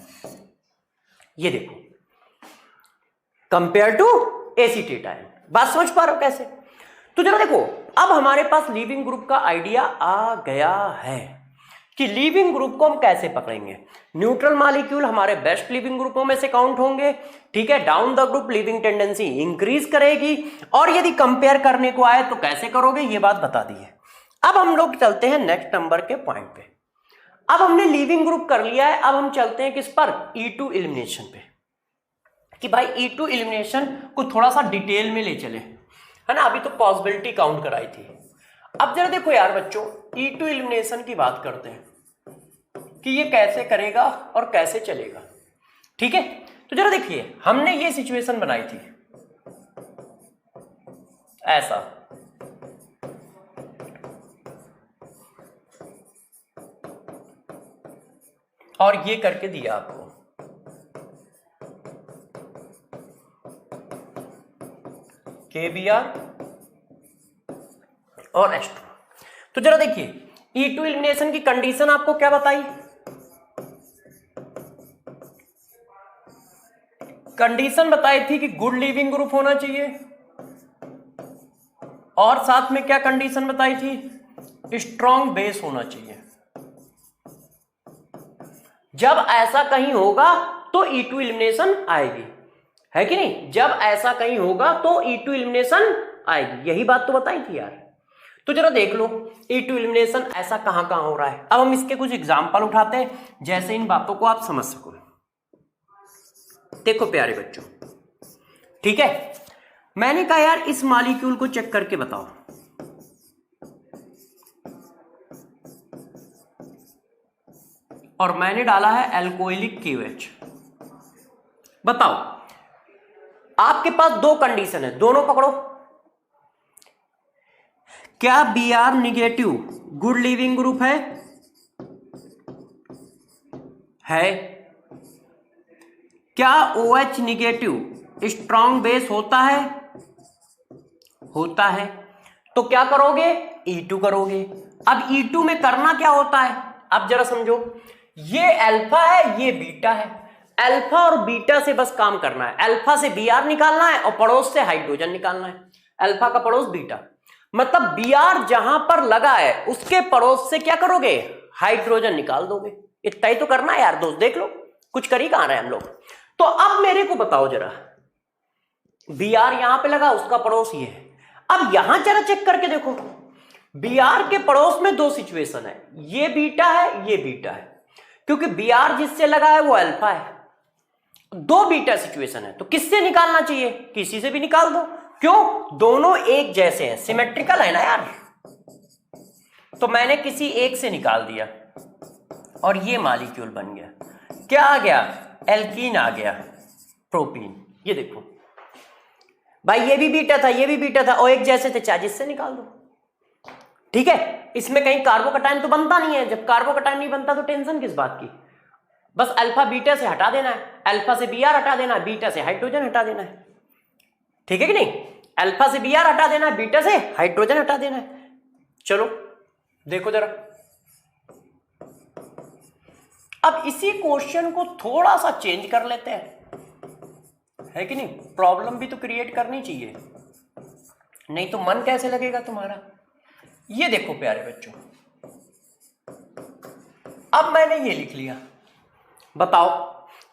ये देखो कंपेयर टू एसीटेट आयन, बात समझ पा रहे हो कैसे? तो जरा देखो, अब हमारे पास लिविंग ग्रुप का आइडिया आ गया है कि लिविंग ग्रुप को हम कैसे पकड़ेंगे। न्यूट्रल मॉलिक्यूल हमारे बेस्ट लिविंग ग्रुपों में से काउंट होंगे, ठीक है। Down the group living tendency increase करेगी, और यदि कंपेयर करने को आए तो कैसे करोगे, ये बात बता दी है। अब हम लोग चलते हैं नेक्स्ट नंबर के पॉइंट पे। अब हमने लिविंग ग्रुप कर लिया है, अब हम चलते हैं किस पर? E2 एलिमिनेशन पे, कि भाई E2 एलिमिनेशन को थोड़ा सा डिटेल में ले चले, है ना। अभी तो पॉसिबिलिटी काउंट कराई थी। अब जरा देखो यार बच्चों, E2 एलिमिनेशन की बात करते हैं कि ये कैसे करेगा और कैसे चलेगा, ठीक है। तो जरा देखिए, हमने ये सिचुएशन बनाई थी ऐसा, और ये करके दिया आपको, KBr और H2। तो जरा देखिए E2 एलिमिनेशन की कंडीशन आपको क्या बताई? कंडीशन बताई थी कि गुड लिविंग ग्रुप होना चाहिए, और साथ में क्या कंडीशन बताई थी? स्ट्रॉन्ग बेस होना चाहिए। जब ऐसा कहीं होगा तो E2 एलिमिनेशन आएगी, है कि नहीं? जब ऐसा कहीं होगा तो E2 एलिमिनेशन आएगी, यही बात तो बताई थी यार। तो जरा देख लो E2 एलिमिनेशन ऐसा कहां कहां हो रहा है। अब हम इसके कुछ एग्जांपल उठाते हैं जैसे इन बातों को आप समझ सको। देखो प्यारे बच्चों, ठीक है, मैंने कहा यार इस मॉलिक्यूल को चेक करके बताओ। और मैंने डाला है एल्कोहलिक KOH। बताओ, आपके पास दो कंडीशन है, दोनों पकड़ो। क्या Br negative good leaving group है? क्या OH निगेटिव स्ट्रॉन्ग बेस होता है? होता है। तो क्या करोगे? E2 करोगे। अब E2 में करना क्या होता है, अब जरा समझो। ये अल्फा है, ये बीटा है। अल्फा और बीटा से बस काम करना है। अल्फा से Br निकालना है और पड़ोस से हाइड्रोजन निकालना है। अल्फा का पड़ोस बीटा, मतलब Br जहां पर लगा है उसके पड़ोस से क्या करोगे? हाइड्रोजन निकाल दोगे। इतना ही तो करना है यार दोस्त, देख लो कुछ कर ही कहां रहे हैं हम लोग। तो अब मेरे को बताओ जरा, Br यहां पे लगा, उसका पड़ोस ये है। अब यहां जरा चेक करके देखो, Br के पड़ोस में दो सिचुएशन है, ये बीटा है, ये बीटा है। क्योंकि Br जिससे लगा है वो अल्फा है, दो बीटा सिचुएशन है, तो किससे निकालना चाहिए? किसी से भी निकाल दो। क्यों? दोनों एक जैसे हैं, सिमेट्रिकल है ना यार। तो मैंने किसी एक से निकाल दिया और ये मॉलिक्यूल बन गया। क्या आ गया? एल्कीन आ गया, प्रोपीन। ये देखो भाई, ये भी बीटा था, ये भी बीटा था और एक जैसे थे, चाहे जिससे निकाल दो। ठीक है, इसमें कहीं कार्बोकटायन तो बनता नहीं है। जब कार्बोकटायन नहीं बनता तो टेंशन किस बात की? बस अल्फा बीटा से हटा देना है, अल्फा से Br हटा देना है, बीटा से हाइड्रोजन हटा देना है। ठीक है कि नहीं? अल्फा से Br हटा देना है, बीटा से हाइड्रोजन हटा देना है। चलो देखो जरा, अब इसी क्वेश्चन को थोड़ा सा चेंज कर लेते हैं, है कि नहीं? प्रॉब्लम भी तो क्रिएट करनी चाहिए, नहीं तो मन कैसे लगेगा तुम्हारा। ये देखो प्यारे बच्चों, अब मैंने ये लिख लिया। बताओ,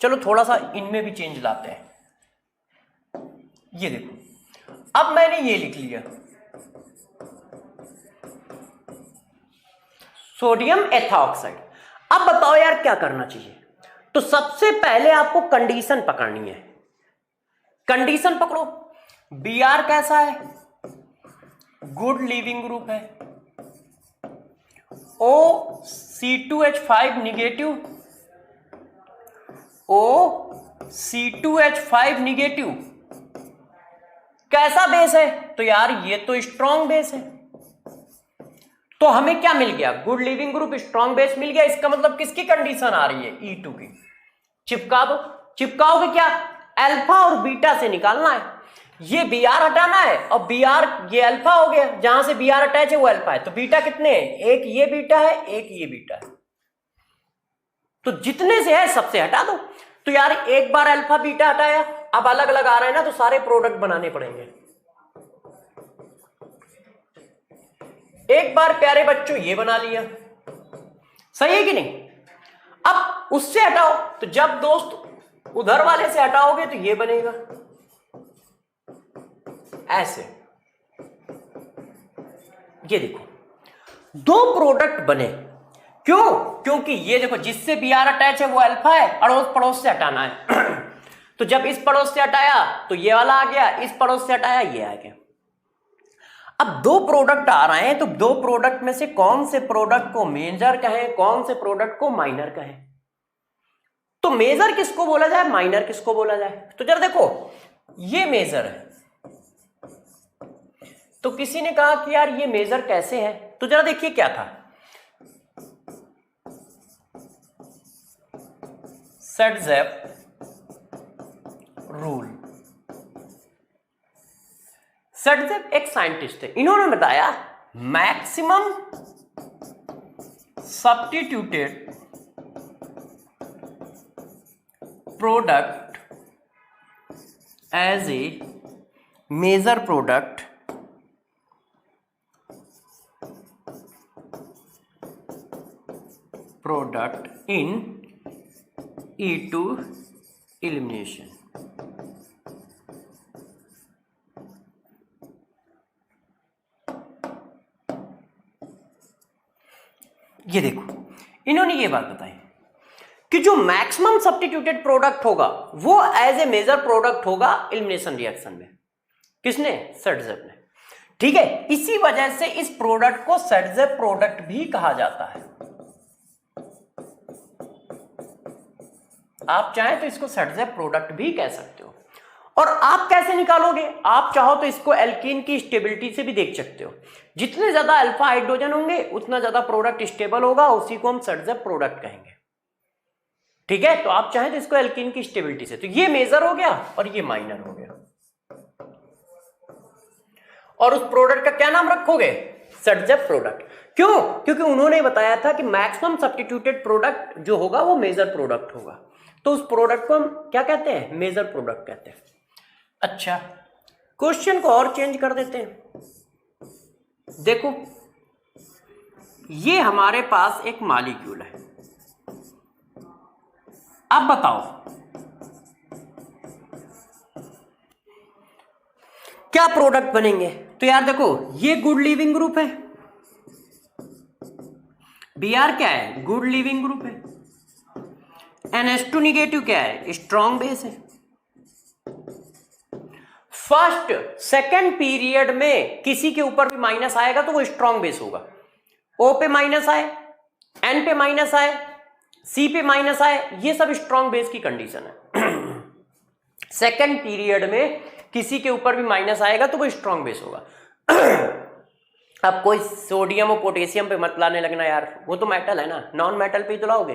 चलो थोड़ा सा इनमें भी चेंज लाते हैं। ये देखो, अब मैंने ये लिख लिया, सोडियम एथॉक्साइड। अब बताओ यार क्या करना चाहिए? तो सबसे पहले आपको कंडीशन पकड़नी है। कंडीशन पकड़ो। Br कैसा है? गुड लीविंग ग्रुप है। OC2H5 निगेटिव, OC2H5 निगेटिव कैसा बेस है? तो यार ये तो स्ट्रॉन्ग बेस है। तो हमें क्या मिल गया? Good leaving group, strong base मिल गया। इसका मतलब किसकी कंडीशन आ रही है? E2 की। चिपका दो। चिपकाओगे क्या? अल्फा और बीटा से निकालना है। ये Br हटाना है और Br ये अल्फा हो गया, जहां से Br अटैच है वो अल्फा है। तो बीटा कितने हैं? एक ये बीटा है, एक ये बीटा है। तो जितने से है सबसे हटा दो। तो यार एक बार अल्फा बीटा हटाया, अब अलग अलग आ रहे हैं ना, तो सारे प्रोडक्ट बनाने पड़ेंगे। एक बार प्यारे बच्चों ये बना लिया, सही है कि नहीं? अब उससे हटाओ, तो जब दोस्त उधर वाले से हटाओगे तो ये बनेगा ऐसे। ये देखो, दो प्रोडक्ट बने। क्यों? क्योंकि ये देखो, जिससे Br अटैच है वो अल्फा है, अड़ोस पड़ोस से हटाना है। तो जब इस पड़ोस से हटाया तो ये वाला आ गया, इस पड़ोस से हटाया ये आ गया। अब दो प्रोडक्ट आ रहे हैं, तो दो प्रोडक्ट में से कौन से प्रोडक्ट को मेजर कहें, कौन से प्रोडक्ट को माइनर कहें? तो मेजर किसको बोला जाए, माइनर किसको बोला जाए? तो जरा देखो, ये मेजर है। तो किसी ने कहा कि यार ये मेजर कैसे है? तो जरा देखिए क्या था, सेटजेप रूल। सेटजेप एक साइंटिस्ट है, इन्होंने बताया maximum substituted product as a major product in E2 elimination। ये देखो इन्होंने ये बात बताई कि जो मैक्सिमम सब्स्टिट्यूटेड प्रोडक्ट होगा वो एज ए मेजर प्रोडक्ट होगा एलिमिनेशन रिएक्शन में। किसने? सर्टजेप ने। ठीक है, इसी वजह से इस प्रोडक्ट को सर्टजेप प्रोडक्ट भी कहा जाता है। आप चाहें तो इसको सर्टजेप प्रोडक्ट भी कह सकते हो। और आप कैसे निकालोगे? आप चाहो तो इसको एल्कीन की स्टेबिलिटी से भी देख सकते हो। जितने ज्यादा अल्फा हाइड्रोजन होंगे उतना ज्यादा प्रोडक्ट स्टेबल होगा, उसी को हम सर्टजेप प्रोडक्ट कहेंगे। ठीक है, तो आप चाहें तो इसको एल्कीन की स्टेबिलिटी से, तो ये मेजर हो गया और ये माइनर हो गया। और उस प्रोडक्ट का क्या नाम रखोगे? सर्टजेप प्रोडक्ट। क्यों? क्योंकि उन्होंने बताया था कि मैक्सिमम सब्स्टिट्यूटेड प्रोडक्ट जो होगा वो मेजर प्रोडक्ट होगा, तो उस प्रोडक्ट को हम क्या कहते हैं? मेजर प्रोडक्ट कहते हैं। अच्छा, क्वेश्चन को और चेंज कर देते हैं। देखो ये हमारे पास एक मॉलिक्यूल है, अब बताओ क्या प्रोडक्ट बनेंगे? तो यार देखो ये गुड लीविंग ग्रुप है, Br क्या है? गुड लीविंग ग्रुप है। NH2 निगेटिव क्या है? स्ट्रॉन्ग बेस है। फर्स्ट सेकंड पीरियड में किसी के ऊपर भी माइनस आएगा तो वो स्ट्रॉन्ग बेस होगा। O पे माइनस आए, N पे माइनस आए, C पे माइनस आए, ये सब स्ट्रॉन्ग बेस की कंडीशन है। सेकंड पीरियड में किसी के ऊपर भी माइनस आएगा तो वो स्ट्रॉन्ग बेस होगा। अब कोई सोडियम और पोटेशियम पे मत लाने लगना यार, वो तो मेटल है ना, नॉन मेटल पे ही तो लाओगे।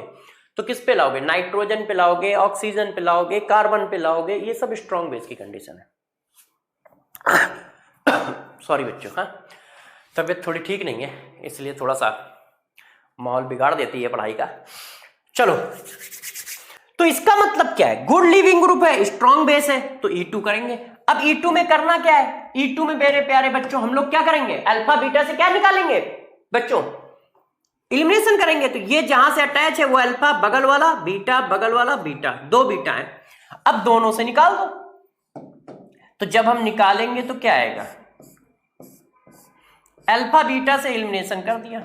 तो किस पे लाओगे? नाइट्रोजन पे लाओगे, ऑक्सीजन पे लाओगे, कार्बन पे लाओगे, ये सब स्ट्रॉन्ग बेस की कंडीशन है। सॉरी बच्चों, हाँ तबीयत थोड़ी ठीक नहीं है इसलिए थोड़ा सा माहौल बिगाड़ देती है पढ़ाई का। चलो, तो इसका मतलब क्या है? गुड लिविंग ग्रुप है, स्ट्रॉन्ग बेस है, तो E2 करेंगे। अब E2 में करना क्या है? E2 में मेरे प्यारे बच्चों हम लोग क्या करेंगे? अल्फा बीटा से क्या निकालेंगे बच्चों? एलिमिनेशन करेंगे। तो ये जहां से अटैच है वो अल्फा बगल वाला, बीटा बगल वाला, बीटा, दो बीटा है। अब दोनों से निकाल दो। तो जब हम निकालेंगे तो क्या आएगा? अल्फा बीटा से एलिमिनेशन कर दिया,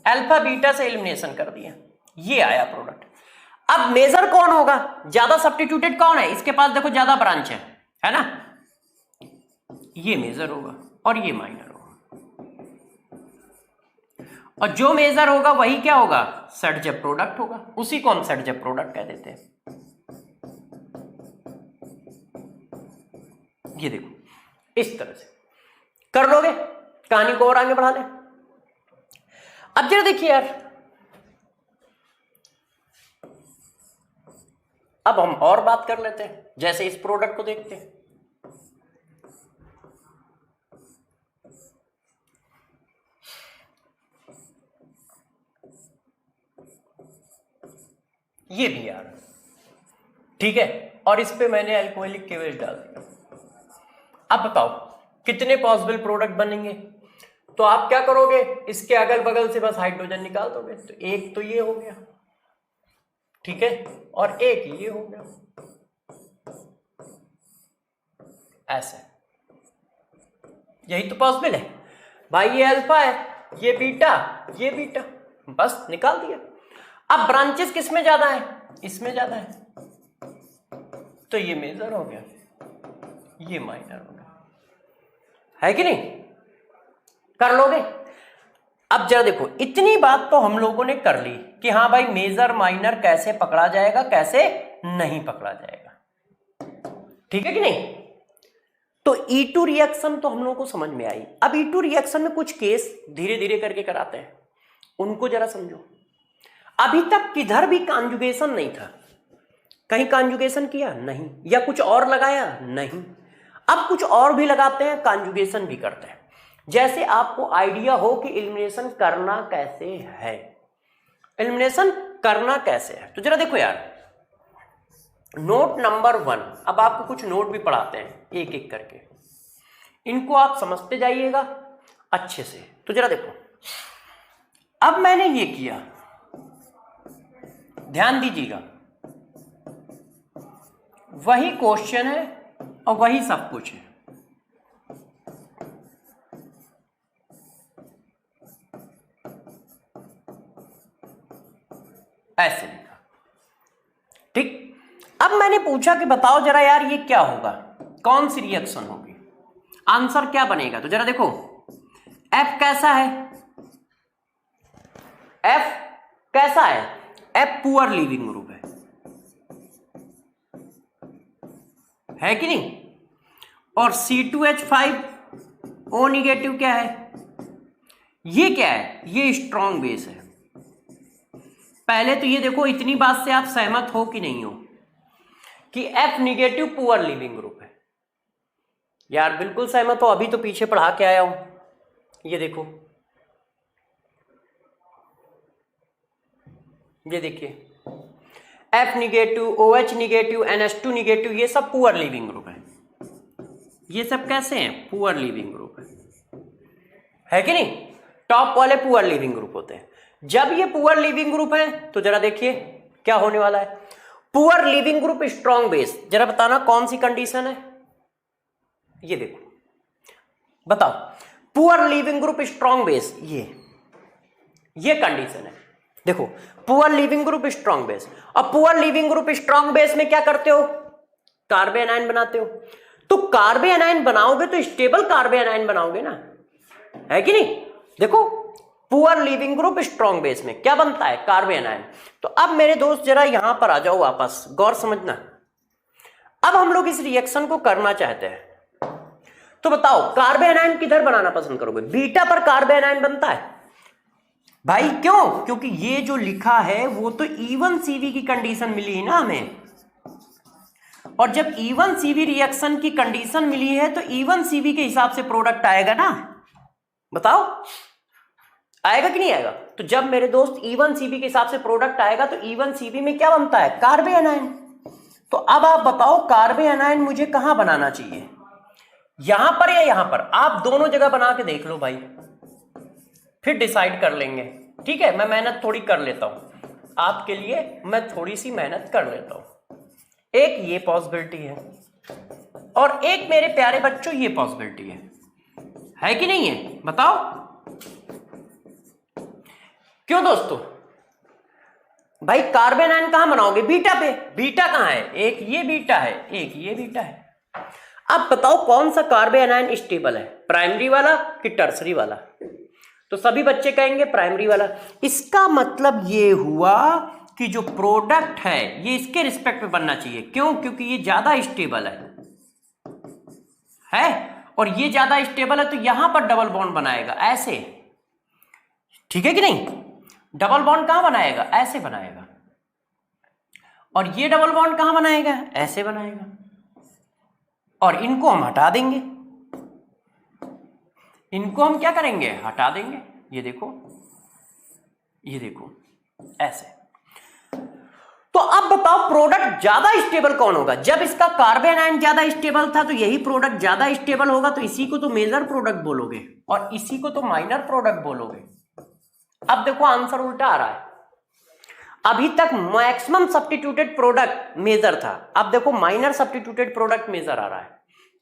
अल्फा बीटा से एलिमिनेशन कर दिया, ये आया प्रोडक्ट। अब मेजर कौन होगा? ज्यादा सब्स्टिट्यूटेड कौन है? इसके पास देखो ज्यादा ब्रांच है ना, ये मेजर होगा और ये माइनर होगा। और जो मेजर होगा वही क्या होगा? सर्टजेप प्रोडक्ट होगा, उसी को हम सर्टजेप प्रोडक्ट कह देते हैं। ये देखो इस तरह से कर लोगे, कहानी को और आगे बढ़ा ले। अब जरा देखिए यार, अब हम और बात कर लेते हैं, जैसे इस प्रोडक्ट को देखते हैं। ये भी यार ठीक है, और इस पे मैंने अल्कोहलिक केवेज डाल दिया। अब बताओ कितने पॉसिबल प्रोडक्ट बनेंगे? तो आप क्या करोगे? इसके अगल बगल से बस हाइड्रोजन निकाल दोगे। तो एक तो ये हो गया, ठीक है, और एक ये हो गया, ऐसे। यही तो पॉसिबल है भाई, ये अल्फा है, ये बीटा, ये बीटा, बस निकाल दिया। अब ब्रांचेस किस में ज्यादा है? इसमें ज्यादा है, तो ये मेजर हो गया, ये माइनर हो गया, है कि नहीं? कर लोगे? अब जरा देखो, इतनी बात तो हम लोगों ने कर ली कि हाँ भाई मेजर माइनर कैसे पकड़ा जाएगा, कैसे नहीं पकड़ा जाएगा, ठीक है कि नहीं? तो E2 रिएक्शन तो हम लोगों को समझ में आई। अब E2 रिएक्शन में कुछ केस धीरे धीरे करके कराते हैं, उनको जरा समझो। अभी तक किधर भी कॉन्जुगेशन नहीं था, कहीं कॉन्जुगेशन किया नहीं, या कुछ और लगाया नहीं। अब कुछ और भी लगाते हैं, कॉन्जुगेशन भी करते हैं। जैसे आपको आइडिया हो कि एलिमिनेशन करना कैसे है, एलिमिनेशन करना कैसे है, तो जरा देखो यार, नोट नंबर 1। अब आपको कुछ नोट भी पढ़ाते हैं एक एक करके, इनको आप समझते जाइएगा अच्छे से। तो जरा देखो, अब मैंने ये किया, ध्यान दीजिएगा, वही क्वेश्चन है और वही सब कुछ है। ऐसे लिखा। ठीक, अब मैंने पूछा कि बताओ जरा यार ये क्या होगा, कौन सी रिएक्शन होगी, आंसर क्या बनेगा। तो जरा देखो F कैसा है, F कैसा है, F पुअर लीविंग ग्रुप है कि नहीं। और C2H5O निगेटिव क्या है, ये क्या है, ये स्ट्रॉन्ग बेस है। पहले तो ये देखो इतनी बात से आप सहमत हो कि नहीं हो कि F negative poor leaving group है। यार बिल्कुल सहमत हो, अभी तो पीछे पढ़ा के आया हूं। ये देखो, ये देखिए F negative, OH negative, NH2 negative, ये सब पुअर लीविंग ग्रुप है। ये सब कैसे हैं, पुअर लीविंग ग्रुप है कि नहीं। टॉप वाले पुअर लीविंग ग्रुप होते हैं। जब ये पुअर लीविंग ग्रुप है तो जरा देखिए क्या होने वाला है, poor leaving group strong base. जरा बताना कौन सी कंडीशन है, ये देखो बताओ, poor leaving group strong base, ये कंडीशन है। देखो poor leaving group strong base, और poor leaving group strong base में क्या करते हो, कार्बन एनायन बनाते हो। तो कार्बन एनायन बनाओगे तो स्टेबल कार्बन एनायन बनाओगे ना, है कि नहीं। देखो poor leaving group strong base में क्या बनता है, कार्बन एनायन। तो अब मेरे दोस्त जरा यहां पर आ जाओ वापस, गौर समझना। अब हम लोग इस रिएक्शन को करना चाहते हैं, तो बताओ कार्बन एनायन किधर बनाना पसंद करोगे, बीटा पर कार्बन एनायन बनता है भाई। क्यों, क्योंकि ये जो लिखा है वो तो E1 CV की कंडीशन मिली है ना हमें, और जब E1 CV रिएक्शन की कंडीशन मिली है तो E1 CV के हिसाब से प्रोडक्ट आएगा ना। बताओ आएगा कि नहीं आएगा। तो जब मेरे दोस्त E1 CV के हिसाब से प्रोडक्ट आएगा तो E1 CV में क्या बनता है, कार्बन एनायन। तो अब आप बताओ कार्बन एनायन मुझे कहां बनाना चाहिए, यहां पर या यहां पर। आप दोनों जगह बना के देख लो भाई, फिर डिसाइड कर लेंगे। ठीक है, मैं मेहनत थोड़ी कर लेता हूं आपके लिए, मैं थोड़ी सी मेहनत कर लेता हूं। एक ये पॉसिबिलिटी है और एक मेरे प्यारे बच्चों ये पॉसिबिलिटी है कि नहीं है, बताओ क्यों दोस्तों। भाई कार्बन आयन कहां बनाओगे, बीटा पे। बीटा कहां है, एक ये बीटा है, एक ये बीटा है। अब बताओ कौन सा कार्बन आयन स्टेबल है, प्राइमरी वाला कि टर्सरी वाला। तो सभी बच्चे कहेंगे प्राइमरी वाला। इसका मतलब ये हुआ कि जो प्रोडक्ट है ये इसके रिस्पेक्ट में बनना चाहिए। क्यों, क्योंकि ये ज्यादा स्टेबल है और ये ज्यादा स्टेबल है, तो यहां पर डबल बॉन्ड बनाएगा ऐसे, ठीक है कि नहीं। डबल बॉन्ड कहां बनाएगा, ऐसे बनाएगा, और ये डबल बॉन्ड कहां बनाएगा, ऐसे बनाएगा, और इनको हम हटा देंगे, इनको हम क्या करेंगे, हटा देंगे। ये देखो, ये देखो ऐसे। तो अब बताओ प्रोडक्ट ज्यादा स्टेबल कौन होगा। जब इसका कार्बन आयन ज्यादा स्टेबल था तो यही प्रोडक्ट ज्यादा स्टेबल होगा, तो इसी को तो मेजर प्रोडक्ट बोलोगे और इसी को तो माइनर प्रोडक्ट बोलोगे। अब देखो आंसर उल्टा आ रहा है। अभी तक मैक्सिमम सब्स्टिट्यूटेड प्रोडक्ट मेजर था, अब देखो माइनर सब्स्टिट्यूटेड प्रोडक्ट मेजर आ रहा है।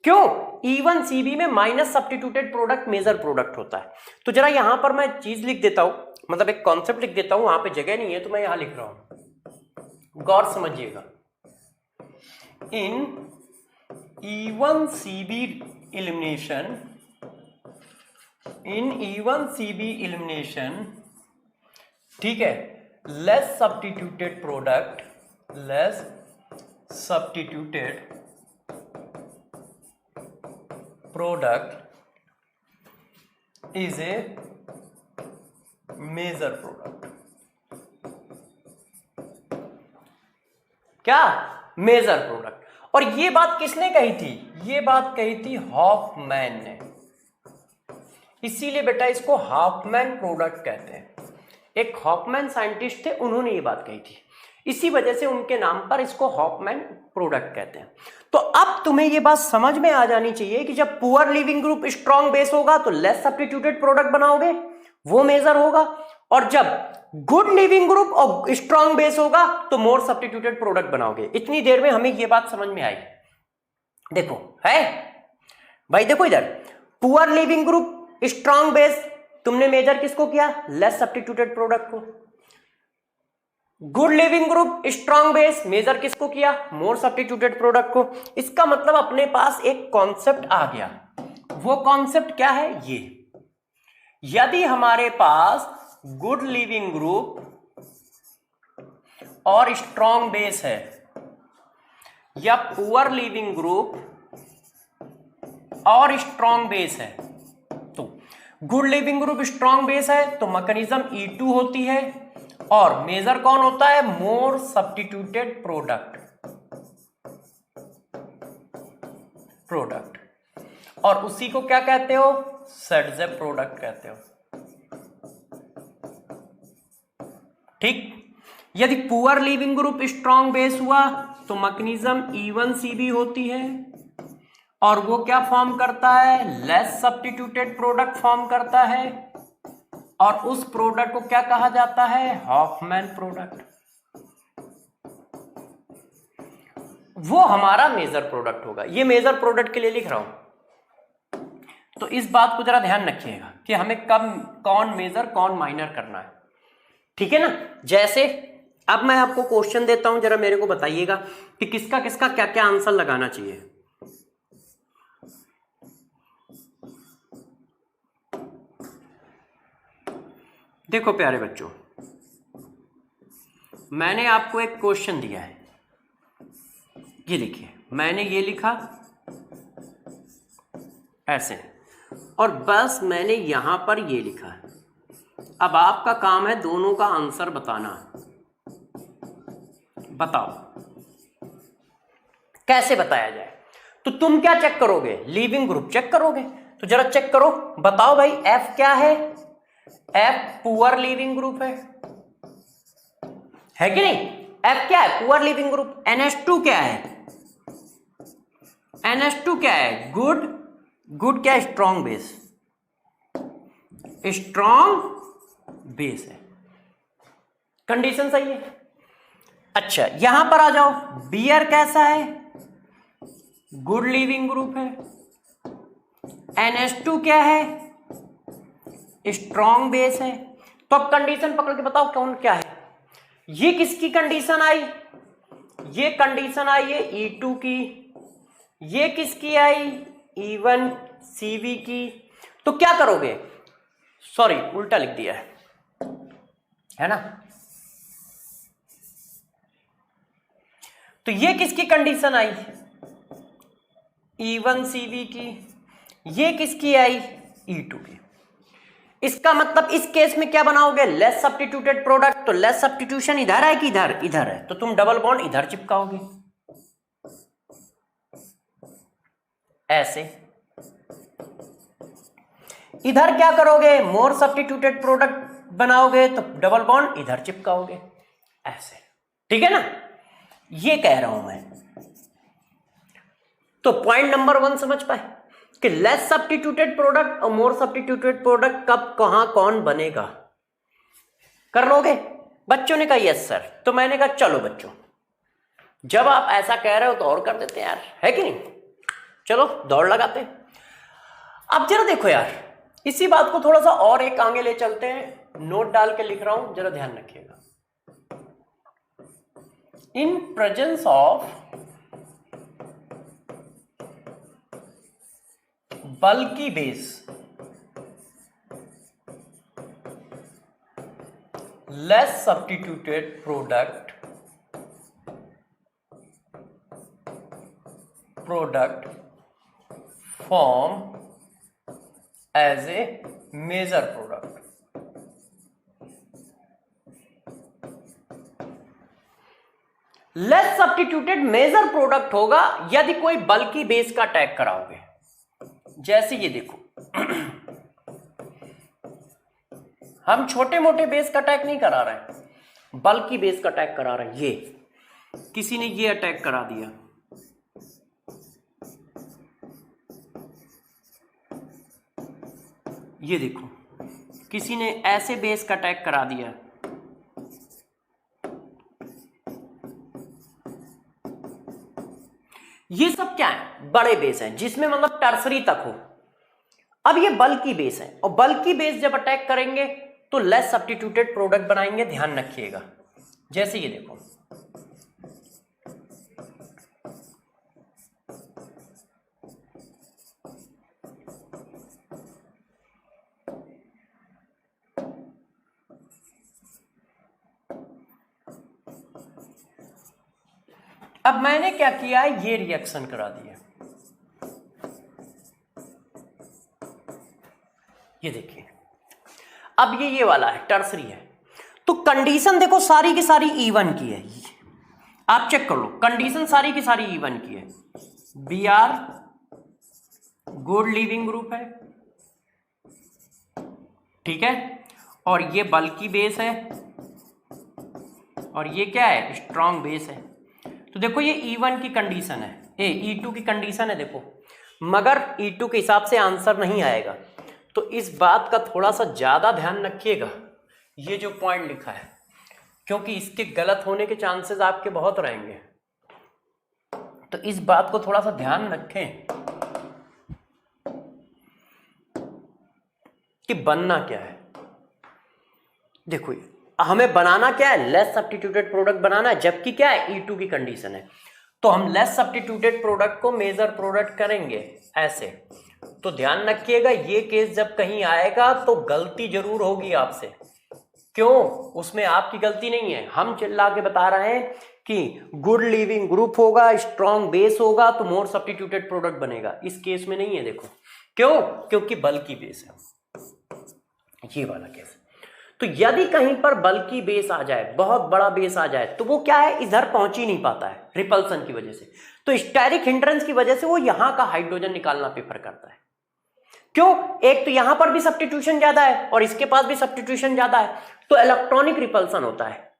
क्यों, E1 CV में minus substituted product major product होता है। तो जरा यहां पर मैं चीज लिख देता हूं, मतलब एक कॉन्सेप्ट लिख देता हूं, वहां पे जगह नहीं है तो मैं यहां लिख रहा हूं, गौर समझिएगा। इन E1 CV एलिमिनेशन, इन E1 CV एलिमिनेशन, ठीक है, less substituted product, less substituted product is a major product। क्या, मेजर प्रोडक्ट। और ये बात किसने कही थी, ये बात कही थी हॉफमैन ने। इसीलिए बेटा इसको हॉफमैन प्रोडक्ट कहते हैं। एक हॉफमैन साइंटिस्ट थे, उन्होंने ये बात कही थी, इसी वजह से उनके नाम पर इसको हॉफमैन प्रोडक्ट कहते हैं। तो अब तुम्हें ये बात समझ में आ जानी चाहिए कि जब poor leaving group strong base होगा तो लेस सब्स्टिट्यूटेड प्रोडक्ट बनाओगे, वो मेजर होगा, और जब गुड लिविंग ग्रुप और स्ट्रॉन्ग बेस होगा तो मोर सब्स्टिट्यूटेड प्रोडक्ट बनाओगे। इतनी देर में हमें ये बात समझ में आई। देखो है भाई, देखो इधर poor leaving group strong base, तुमने मेजर किसको किया, लेस सब्स्टिट्यूटेड प्रोडक्ट को। Good leaving group strong base, major किसको किया? मोर सब्स्टिट्यूटेड प्रोडक्ट को। इसका मतलब अपने पास एक कॉन्सेप्ट आ गया। वो कॉन्सेप्ट क्या है? ये, यदि हमारे पास गुड लिविंग ग्रुप और स्ट्रॉन्ग बेस है या पुअर लिविंग ग्रुप और स्ट्रॉन्ग बेस है, तो good leaving group strong base है तो मैकेनिज्म E2 होती है और मेजर कौन होता है? मोर सब्स्टिट्यूटेड प्रोडक्ट और उसी को क्या कहते हो? सेडजेप प्रोडक्ट कहते हो। ठीक। यदि poor leaving group strong base हुआ तो मैकेनिज्म E1CB होती है और वो क्या फॉर्म करता है? लेस सब्स्टिट्यूटेड प्रोडक्ट फॉर्म करता है और उस प्रोडक्ट को क्या कहा जाता है? Hofmann product. वो हमारा मेजर प्रोडक्ट होगा। ये मेजर प्रोडक्ट के लिए लिख रहा हूं, तो इस बात को जरा ध्यान रखिएगा कि हमें कब कौन मेजर कौन माइनर करना है। ठीक है ना? जैसे अब मैं आपको क्वेश्चन देता हूं, जरा मेरे को बताइएगा कि किसका किसका क्या क्या आंसर लगाना चाहिए। देखो प्यारे बच्चों, मैंने आपको एक क्वेश्चन दिया है, ये देखिए, मैंने ये लिखा ऐसे और बस मैंने यहां पर ये लिखा है। अब आपका काम है दोनों का आंसर बताना। बताओ कैसे बताया जाए? तो तुम क्या चेक करोगे? लिविंग ग्रुप चेक करोगे। तो जरा चेक करो, बताओ भाई F क्या है? F पुअर लिविंग ग्रुप है कि नहीं? F क्या है? Poor leaving group. NH2 क्या है? NH2 क्या है? गुड क्या है? Strong base. स्ट्रॉन्ग बेस है। कंडीशन सही है। अच्छा यहां पर आ जाओ, बियर कैसा है? गुड लिविंग ग्रुप है। NH2 क्या है? स्ट्रॉन्ग बेस है। तो अब कंडीशन पकड़ के बताओ कौन क्या है। ये किसकी कंडीशन आई? ये कंडीशन आई है E2 की। ये किसकी आई? E1CB की। तो क्या करोगे? सॉरी उल्टा लिख दिया है ना? तो ये किसकी कंडीशन आई? E1CB की। ये किसकी आई? E2 की। इसका मतलब इस केस में क्या बनाओगे? Less substituted product. तो लेस सब्स्टिट्यूशन इधर है कि इधर? इधर है, तो तुम डबल बॉन्ड इधर चिपकाओगे ऐसे। इधर क्या करोगे? मोर सब्स्टिट्यूटेड प्रोडक्ट बनाओगे तो डबल बॉन्ड इधर चिपकाओगे ऐसे। ठीक है ना? ये कह रहा हूं मैं। तो पॉइंट नंबर 1 समझ पाए कि लेस सब्स्टिट्यूटेड प्रोडक्ट और मोर सब्स्टिट्यूटेड प्रोडक्ट कब कहां कौन बनेगा। कर लोगे? बच्चों ने कहा यस सर। तो मैंने कहा चलो बच्चों, जब आप ऐसा कह रहे हो तो और कर देते हैं यार, है कि नहीं? चलो दौड़ लगाते हैं। अब जरा देखो यार, इसी बात को थोड़ा सा और एक आगे ले चलते हैं। नोट डाल के लिख रहा हूं, जरा ध्यान रखिएगा। इन presence of bulky base, less substituted product form as a major product. Less substituted major product होगा यदि कोई बल्कि बेस का अटैक कराओगे। जैसे ये देखो, हम छोटे मोटे बेस का अटैक नहीं करा रहे हैं, बल्कि बेस का अटैक करा रहे हैं। ये किसी ने ये अटैक करा दिया, ये देखो किसी ने ऐसे बेस का अटैक करा दिया। ये सब क्या है? बड़े बेस हैं जिसमें मतलब टर्सरी तक हो। अब ये बल्कि बेस है और बल्कि बेस जब अटैक करेंगे तो लेस सब्स्टिट्यूटेड प्रोडक्ट बनाएंगे। ध्यान रखिएगा, जैसे ये देखो, अब मैंने क्या किया है, ये रिएक्शन करा दिया। ये देखिए, अब ये वाला है, टर्सरी है, तो कंडीशन देखो सारी की सारी E1 की है। आप चेक कर लो, कंडीशन सारी की सारी E1 की है। Br गुड लीविंग ग्रुप है, ठीक है, और ये बल्की बेस है, और ये क्या है, स्ट्रॉन्ग बेस है। तो देखो ये E1 की कंडीशन है, E2 की कंडीशन है देखो, मगर E2 के हिसाब से आंसर नहीं आएगा। तो इस बात का थोड़ा सा ज्यादा ध्यान रखिएगा, ये जो पॉइंट लिखा है, क्योंकि इसके गलत होने के चांसेस आपके बहुत रहेंगे। तो इस बात को थोड़ा सा ध्यान रखें कि बनना क्या है। देखो हमें बनाना क्या है, लेस सब्स्टिट्यूटेड प्रोडक्ट बनाना है, जबकि क्या है, E2 की कंडीशन है। तो हम लेस सब्स्टिट्यूटेड प्रोडक्ट को मेजर प्रोडक्ट करेंगे ऐसे। तो ध्यान रखिएगा, ये केस जब कहीं आएगा तो गलती जरूर होगी आपसे। क्यों? उसमें आपकी गलती नहीं है, हम चिल्ला के बता रहे हैं कि गुड लीविंग ग्रुप होगा, स्ट्रॉन्ग बेस होगा तो मोर सब्स्टिट्यूटेड प्रोडक्ट बनेगा। इस केस में नहीं है, देखो क्यों, क्योंकि बल्की बेस है ये वाला केस। तो यदि कहीं पर बल्की बेस आ जाए, बहुत बड़ा बेस आ जाए, तो वो क्या है, इधर पहुंच ही नहीं पाता है रिपल्सन की वजह से। तो स्टेरिक हिंड्रेंस की वजह से वो यहां का हाइड्रोजन निकालना प्रेफर करता है। क्यों? एक तो यहां पर भी सब्स्टिट्यूशन ज्यादा है और इसके पास भी सब्स्टिट्यूशन ज्यादा है, तो इलेक्ट्रॉनिक रिपल्सन होता है,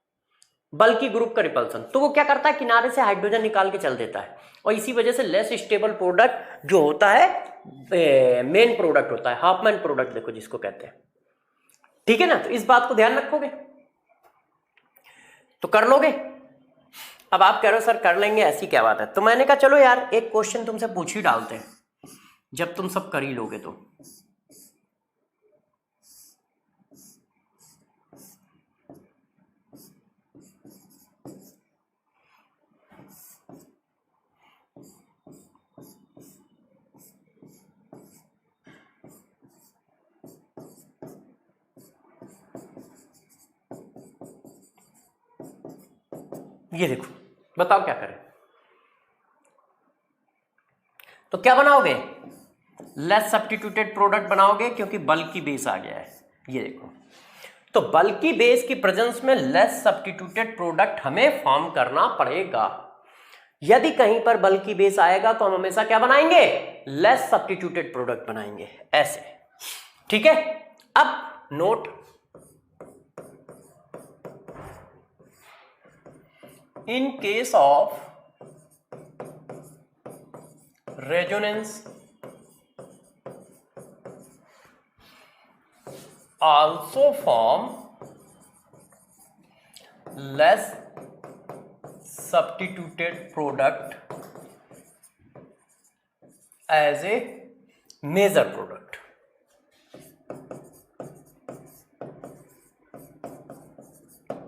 बल्की ग्रुप का रिपल्सन। तो वो क्या करता है, किनारे से हाइड्रोजन निकाल के चल देता है, और इसी वजह से लेस स्टेबल प्रोडक्ट जो होता है मेन प्रोडक्ट होता है, हाफमैन प्रोडक्ट देखो जिसको कहते हैं, ठीक है ना। तो इस बात को ध्यान रखोगे तो कर लोगे। अब आप कह रहे हो सर कर लेंगे, ऐसी क्या बात है। तो मैंने कहा चलो यार एक क्वेश्चन तुमसे पूछ ही डालते हैं, जब तुम सब कर ही लोगे तो। ये देखो, बताओ क्या करें। तो क्या बनाओगे, लेस सब्स्टिट्यूटेड प्रोडक्ट बनाओगे, क्योंकि बल्की बेस आ गया है। ये देखो, तो बल्की बेस की प्रेजेंस में लेस सब्स्टिट्यूटेड प्रोडक्ट हमें फॉर्म करना पड़ेगा। यदि कहीं पर बल्की बेस आएगा तो हम हमेशा क्या बनाएंगे, लेस सब्स्टिट्यूटेड प्रोडक्ट बनाएंगे ऐसे, ठीक है। अब note, in case of resonance also form less substituted product as a major product।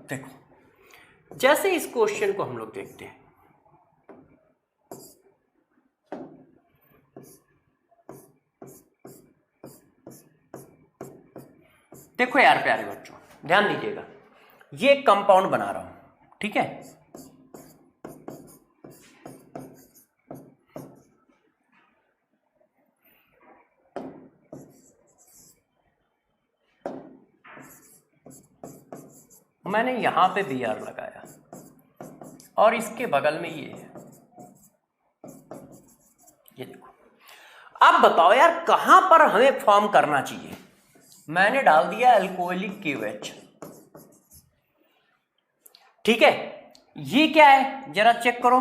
देखो जैसे इस क्वेश्चन को हम लोग देखते हैं, देखो यार प्यारे बच्चों ध्यान दीजिएगा, ये एक कंपाउंड बना रहा हूं, ठीक है। मैंने यहां पे Br लगाया और इसके बगल में ये है, ये देखो। अब बताओ यार कहां पर हमें फॉर्म करना चाहिए। मैंने डाल दिया अल्कोहलिक KOH, ठीक है। ये क्या है जरा चेक करो,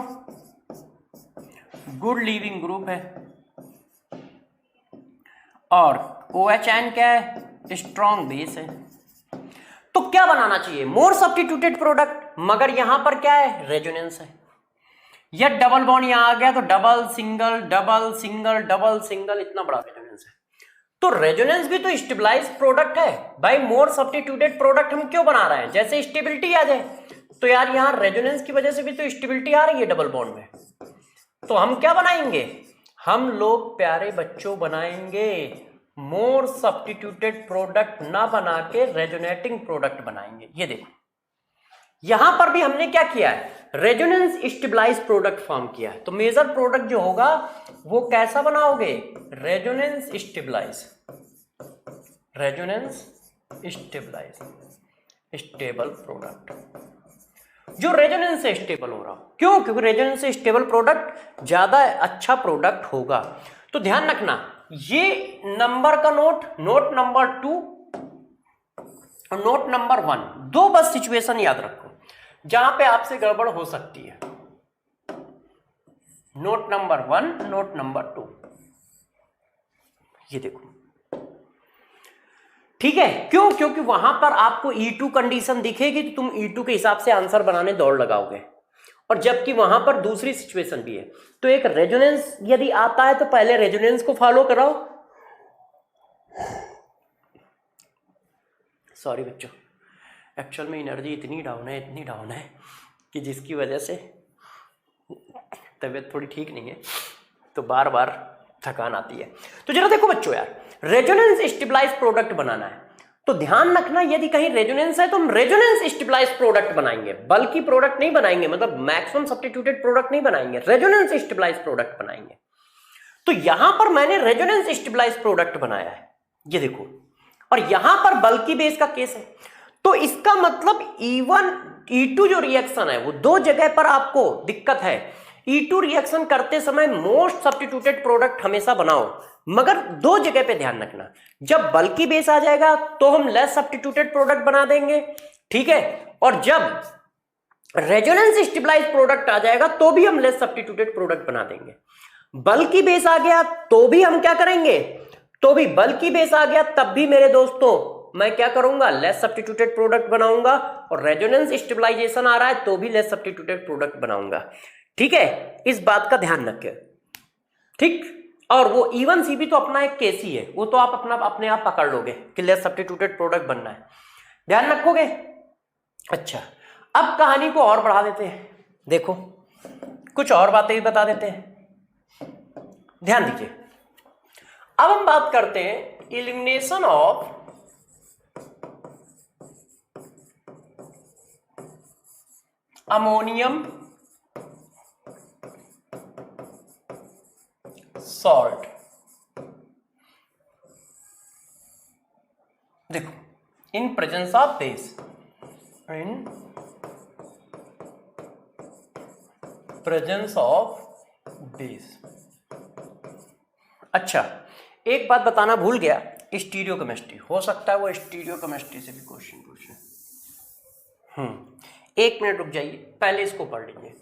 गुड लीविंग ग्रुप है, और OHN क्या है, स्ट्रॉन्ग बेस है। तो क्या बनाना चाहिए, मोर सब्स्टिट्यूटेड प्रोडक्ट, मगर यहां पर क्या है, रेजोनेंस है। या डबल बॉन्ड यहां आ गया तो double single double single double single, इतना बड़ा रेजोनेंस है। तो रेजोनेंस भी तो स्टेबलाइज्ड प्रोडक्ट है भाई। मोर सब्स्टिट्यूटेड प्रोडक्ट हम क्यों बना रहे हैं, जैसे स्टेबिलिटी आ जाए। तो यार यहां रेजोनेंस की वजह से भी तो स्टेबिलिटी आ रही है डबल बॉन्ड में। तो हम क्या बनाएंगे, हम लोग प्यारे बच्चों बनाएंगे मोर सब्स्टिट्यूटेड प्रोडक्ट ना बना के रेजोनेटिंग प्रोडक्ट बनाएंगे। ये देखो यहां पर भी हमने क्या किया है, रेजोनेंस स्टेबलाइज प्रोडक्ट फॉर्म किया है। तो मेजर प्रोडक्ट जो होगा वो कैसा बनाओगे, resonance stabilize, resonance stabilize stable product, जो रेजोनेंस से स्टेबल हो रहा हो। क्यों, क्योंकि रेजोनेंस से स्टेबल प्रोडक्ट ज्यादा अच्छा प्रोडक्ट होगा। तो ध्यान रखना ये नंबर का नोट नंबर 2 और नोट नंबर 1, दो बस सिचुएशन याद रखो जहां पे आपसे गड़बड़ हो सकती है। नोट नंबर 1, नोट नंबर 2, ये देखो ठीक है। क्यों, क्योंकि वहां पर आपको E2 कंडीशन दिखेगी तो तुम E2 के हिसाब से आंसर बनाने दौड़ लगाओगे, और जबकि वहां पर दूसरी सिचुएशन भी है। तो एक रेजोनेंस यदि आता है तो पहले रेजोनेंस को फॉलो कराओ। सॉरी बच्चों, एक्चुअल में एनर्जी इतनी डाउन है कि जिसकी वजह से तबीयत थोड़ी ठीक नहीं है, तो बार बार थकान आती है। तो जरा देखो बच्चों यार, रेजोनेंस स्टेबलाइज प्रोडक्ट बनाना है तो ध्यान रखना यदि कहीं रेजोनेंस है तो हम रेजोनेंस स्टेबलाइज प्रोडक्ट बनाएंगे, बल्कि प्रोडक्ट नहीं बनाएंगे, मतलब मैक्सिमम सब्स्टिट्यूटेड प्रोडक्ट नहीं बनाएंगे, रेजोनेंस स्टेबलाइज प्रोडक्ट बनाएंगे। तो यहां पर मैंने रेजोनेंस स्टेबलाइज प्रोडक्ट बनाया है, ये देखो, और यहां पर बल्कि बेस का केस है। तो इसका मतलब E1 E2 जो रिएक्शन है वो दो जगह पर आपको दिक्कत है। E2 रिएक्शन करते समय मोस्ट सब्स्टिट्यूटेड प्रोडक्ट हमेशा बनाओ, मगर दो जगह पे ध्यान रखना, जब बल्कि बेस आ जाएगा तो हम लेस सब्स्टिट्यूटेड प्रोडक्ट बना देंगे, ठीक है, और जब रेजोनेंस स्टेबलाइज प्रोडक्ट आ जाएगा तो भी हम लेस सब्स्टिट्यूटेड प्रोडक्ट बना देंगे। बल्कि बेस आ गया तो भी हम क्या करेंगे, तो भी बल्कि बेस आ गया तब भी मेरे दोस्तों मैं क्या करूंगा, लेस सब्स्टिट्यूटेड प्रोडक्ट बनाऊंगा, और रेजोनेंस स्टेबलाइजेशन आ रहा है तो भी लेस सब्स्टिट्यूटेड प्रोडक्ट बनाऊंगा, ठीक है, इस बात का ध्यान रखें, ठीक। और वो E1CP तो अपना एक केस ही है, वो तो आप अपने आप पकड़ लोगे कि लेस सब्स्टिट्यूटेड प्रोडक्ट बनना है, ध्यान रखोगे। अच्छा, अब कहानी को और बढ़ा देते हैं, देखो कुछ और बातें भी बता देते हैं, ध्यान दीजिए। अब हम बात करते हैं एलिमिनेशन ऑफ अमोनियम सॉल्ट। देखो, in presence of base, in presence of base. अच्छा, एक बात बताना भूल गया, स्टीरियोकेमिस्ट्री, हो सकता है वो स्टीरियोकेमिस्ट्री से भी क्वेश्चन पूछे। एक मिनट रुक जाइए, पहले इसको पढ़ लीजिए।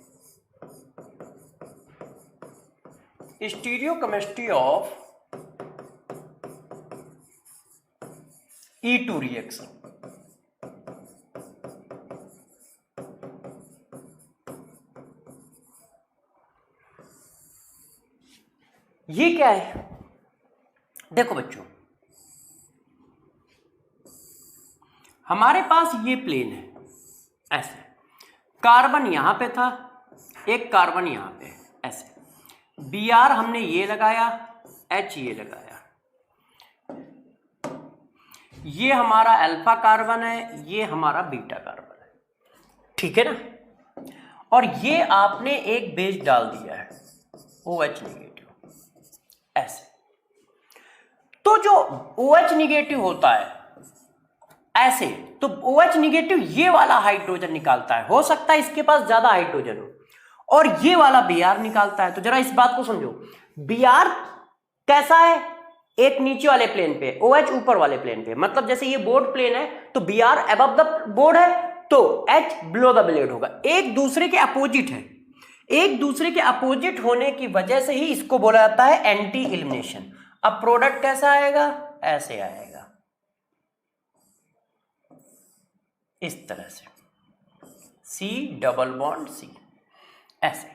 Stereochemistry of E2 reaction. ये क्या है, देखो बच्चों, हमारे पास ये प्लेन है ऐसे, कार्बन यहां पे था, एक कार्बन यहां पे, ऐसे Br हमने ये लगाया, H ये लगाया, ये हमारा अल्फा कार्बन है, ये हमारा बीटा कार्बन है, ठीक है ना। और ये आपने एक बेस डाल दिया है OH निगेटिव, ऐसे। तो जो OH निगेटिव होता है ऐसे, तो OH निगेटिव ये वाला हाइड्रोजन निकालता है, हो सकता है इसके पास ज्यादा हाइड्रोजन हो, और ये वाला Br निकालता है। तो जरा इस बात को समझो, Br कैसा है, एक नीचे वाले प्लेन पे, OH ऊपर वाले प्लेन पे, मतलब जैसे ये बोर्ड प्लेन है तो Br अबव द बोर्ड है तो H बिलो द ब्लेड होगा, एक दूसरे के अपोजिट है। एक दूसरे के अपोजिट होने की वजह से ही इसको बोला जाता है एंटी एलिमिनेशन। अब प्रोडक्ट कैसा आएगा, ऐसे आएगा, इस तरह से, C डबल बॉन्ड C, ऐसे,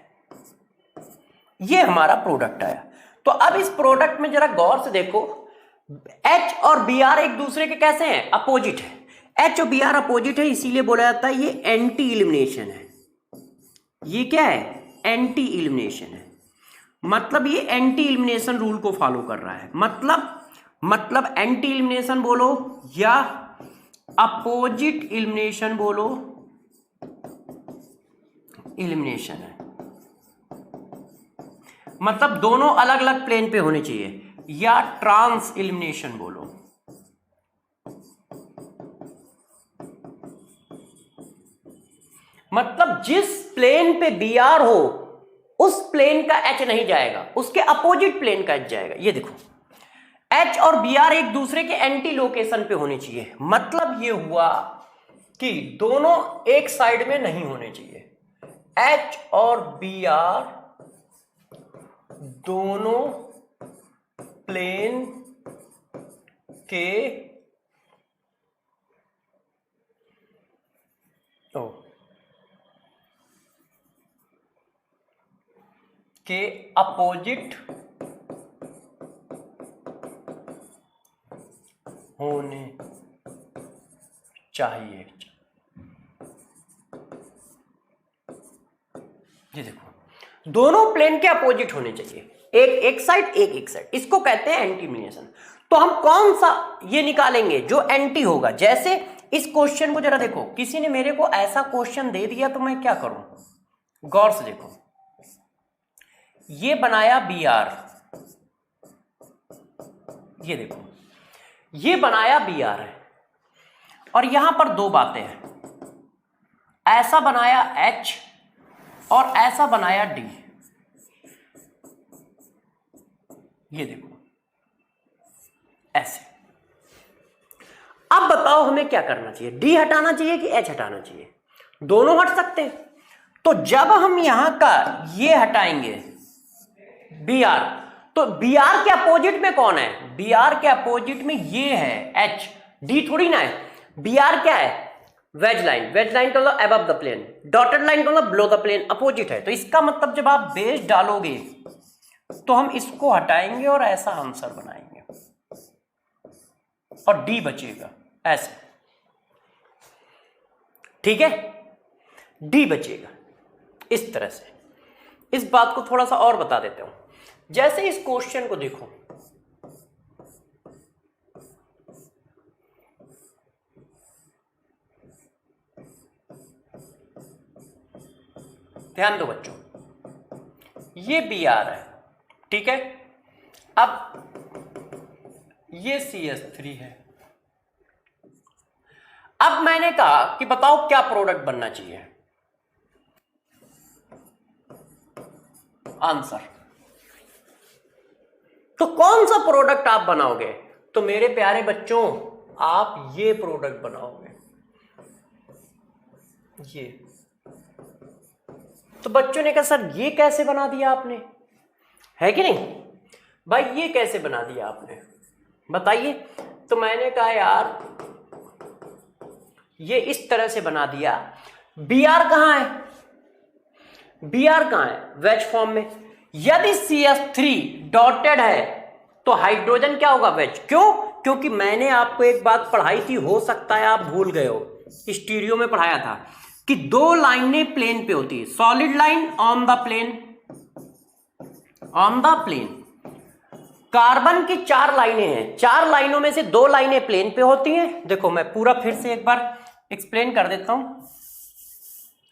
ये हमारा प्रोडक्ट आया। तो अब इस प्रोडक्ट में जरा गौर से देखो, H और Br एक दूसरे के कैसे हैं, अपोजिट है। एच और बी आर अपोजिट है, इसीलिए बोला जाता है ये एंटी इलिमिनेशन है। ये क्या है? एंटी इलिमिनेशन है। मतलब ये एंटी इलिमिनेशन रूल को फॉलो कर रहा है। मतलब एंटी इलिमिनेशन बोलो या अपोजिट इलिमिनेशन बोलो, इलिमिनेशन है। मतलब दोनों अलग अलग प्लेन पे होने चाहिए, या ट्रांस इलिमिनेशन बोलो। मतलब जिस प्लेन पे बी आर हो उस प्लेन का एच नहीं जाएगा, उसके अपोजिट प्लेन का एच जाएगा। ये देखो, एच और बी आर एक दूसरे के एंटी लोकेशन पे होने चाहिए। मतलब ये हुआ कि दोनों एक साइड में नहीं होने चाहिए। एच और बी आर दोनों प्लेन के अपोजिट होने चाहिए। ये देखो, दोनों प्लेन के अपोजिट होने चाहिए, एक साइड एक साइड। इसको कहते हैं एंटी इलिमिनेशन। तो हम कौन सा ये निकालेंगे जो एंटी होगा। जैसे इस क्वेश्चन को जरा देखो, किसी ने मेरे को ऐसा क्वेश्चन दे दिया तो मैं क्या करूं, गौर से देखो। ये बनाया बी आर, ये देखो ये बनाया बी आर है, और यहां पर दो बातें हैं। ऐसा बनाया एच और ऐसा बनाया डी। ये देखो ऐसे। अब बताओ हमें क्या करना चाहिए, डी हटाना चाहिए कि एच हटाना चाहिए? दोनों हट सकते हैं। तो जब हम यहां का ये हटाएंगे बी आर, तो बी आर के अपोजिट में कौन है? बी आर के अपोजिट में ये है एच, डी थोड़ी ना है। बी आर क्या है? Veg line. वेज लाइन का मतलब above the plane, dotted line का मतलब बिलो द प्लेन, अपोजिट है। तो इसका मतलब जब आप बेस डालोगे तो हम इसको हटाएंगे और ऐसा आंसर बनाएंगे और डी बचेगा ऐसे, ठीक है? डी बचेगा इस तरह से। इस बात को थोड़ा सा और बता देता हूं। जैसे इस क्वेश्चन को देखो, ध्यान दो बच्चों, ये बी आर है, ठीक है? अब ये CH3 है। अब मैंने कहा कि बताओ क्या प्रोडक्ट बनना चाहिए, आंसर। तो कौन सा प्रोडक्ट आप बनाओगे? तो मेरे प्यारे बच्चों, आप ये प्रोडक्ट बनाओगे, ये। तो बच्चों ने कहा सर ये कैसे बना दिया आपने, है कि नहीं भाई? ये कैसे बना दिया आपने, बताइए। तो मैंने कहा यार ये इस तरह से बना दिया। बी आर कहां है? बी आर कहां है? वेज फॉर्म में। यदि CH3 डॉटेड है तो हाइड्रोजन क्या होगा? वेज। क्यों? क्योंकि मैंने आपको एक बात पढ़ाई थी, हो सकता है आप भूल गए हो, स्टीरियो में पढ़ाया था कि दो लाइनें प्लेन पे होती है, solid line on the plane, on the plane. Carbon की 4 लाइनें हैं, 4 लाइनों में से 2 लाइनें प्लेन पे होती हैं। देखो मैं पूरा फिर से एक बार एक्सप्लेन कर देता हूं।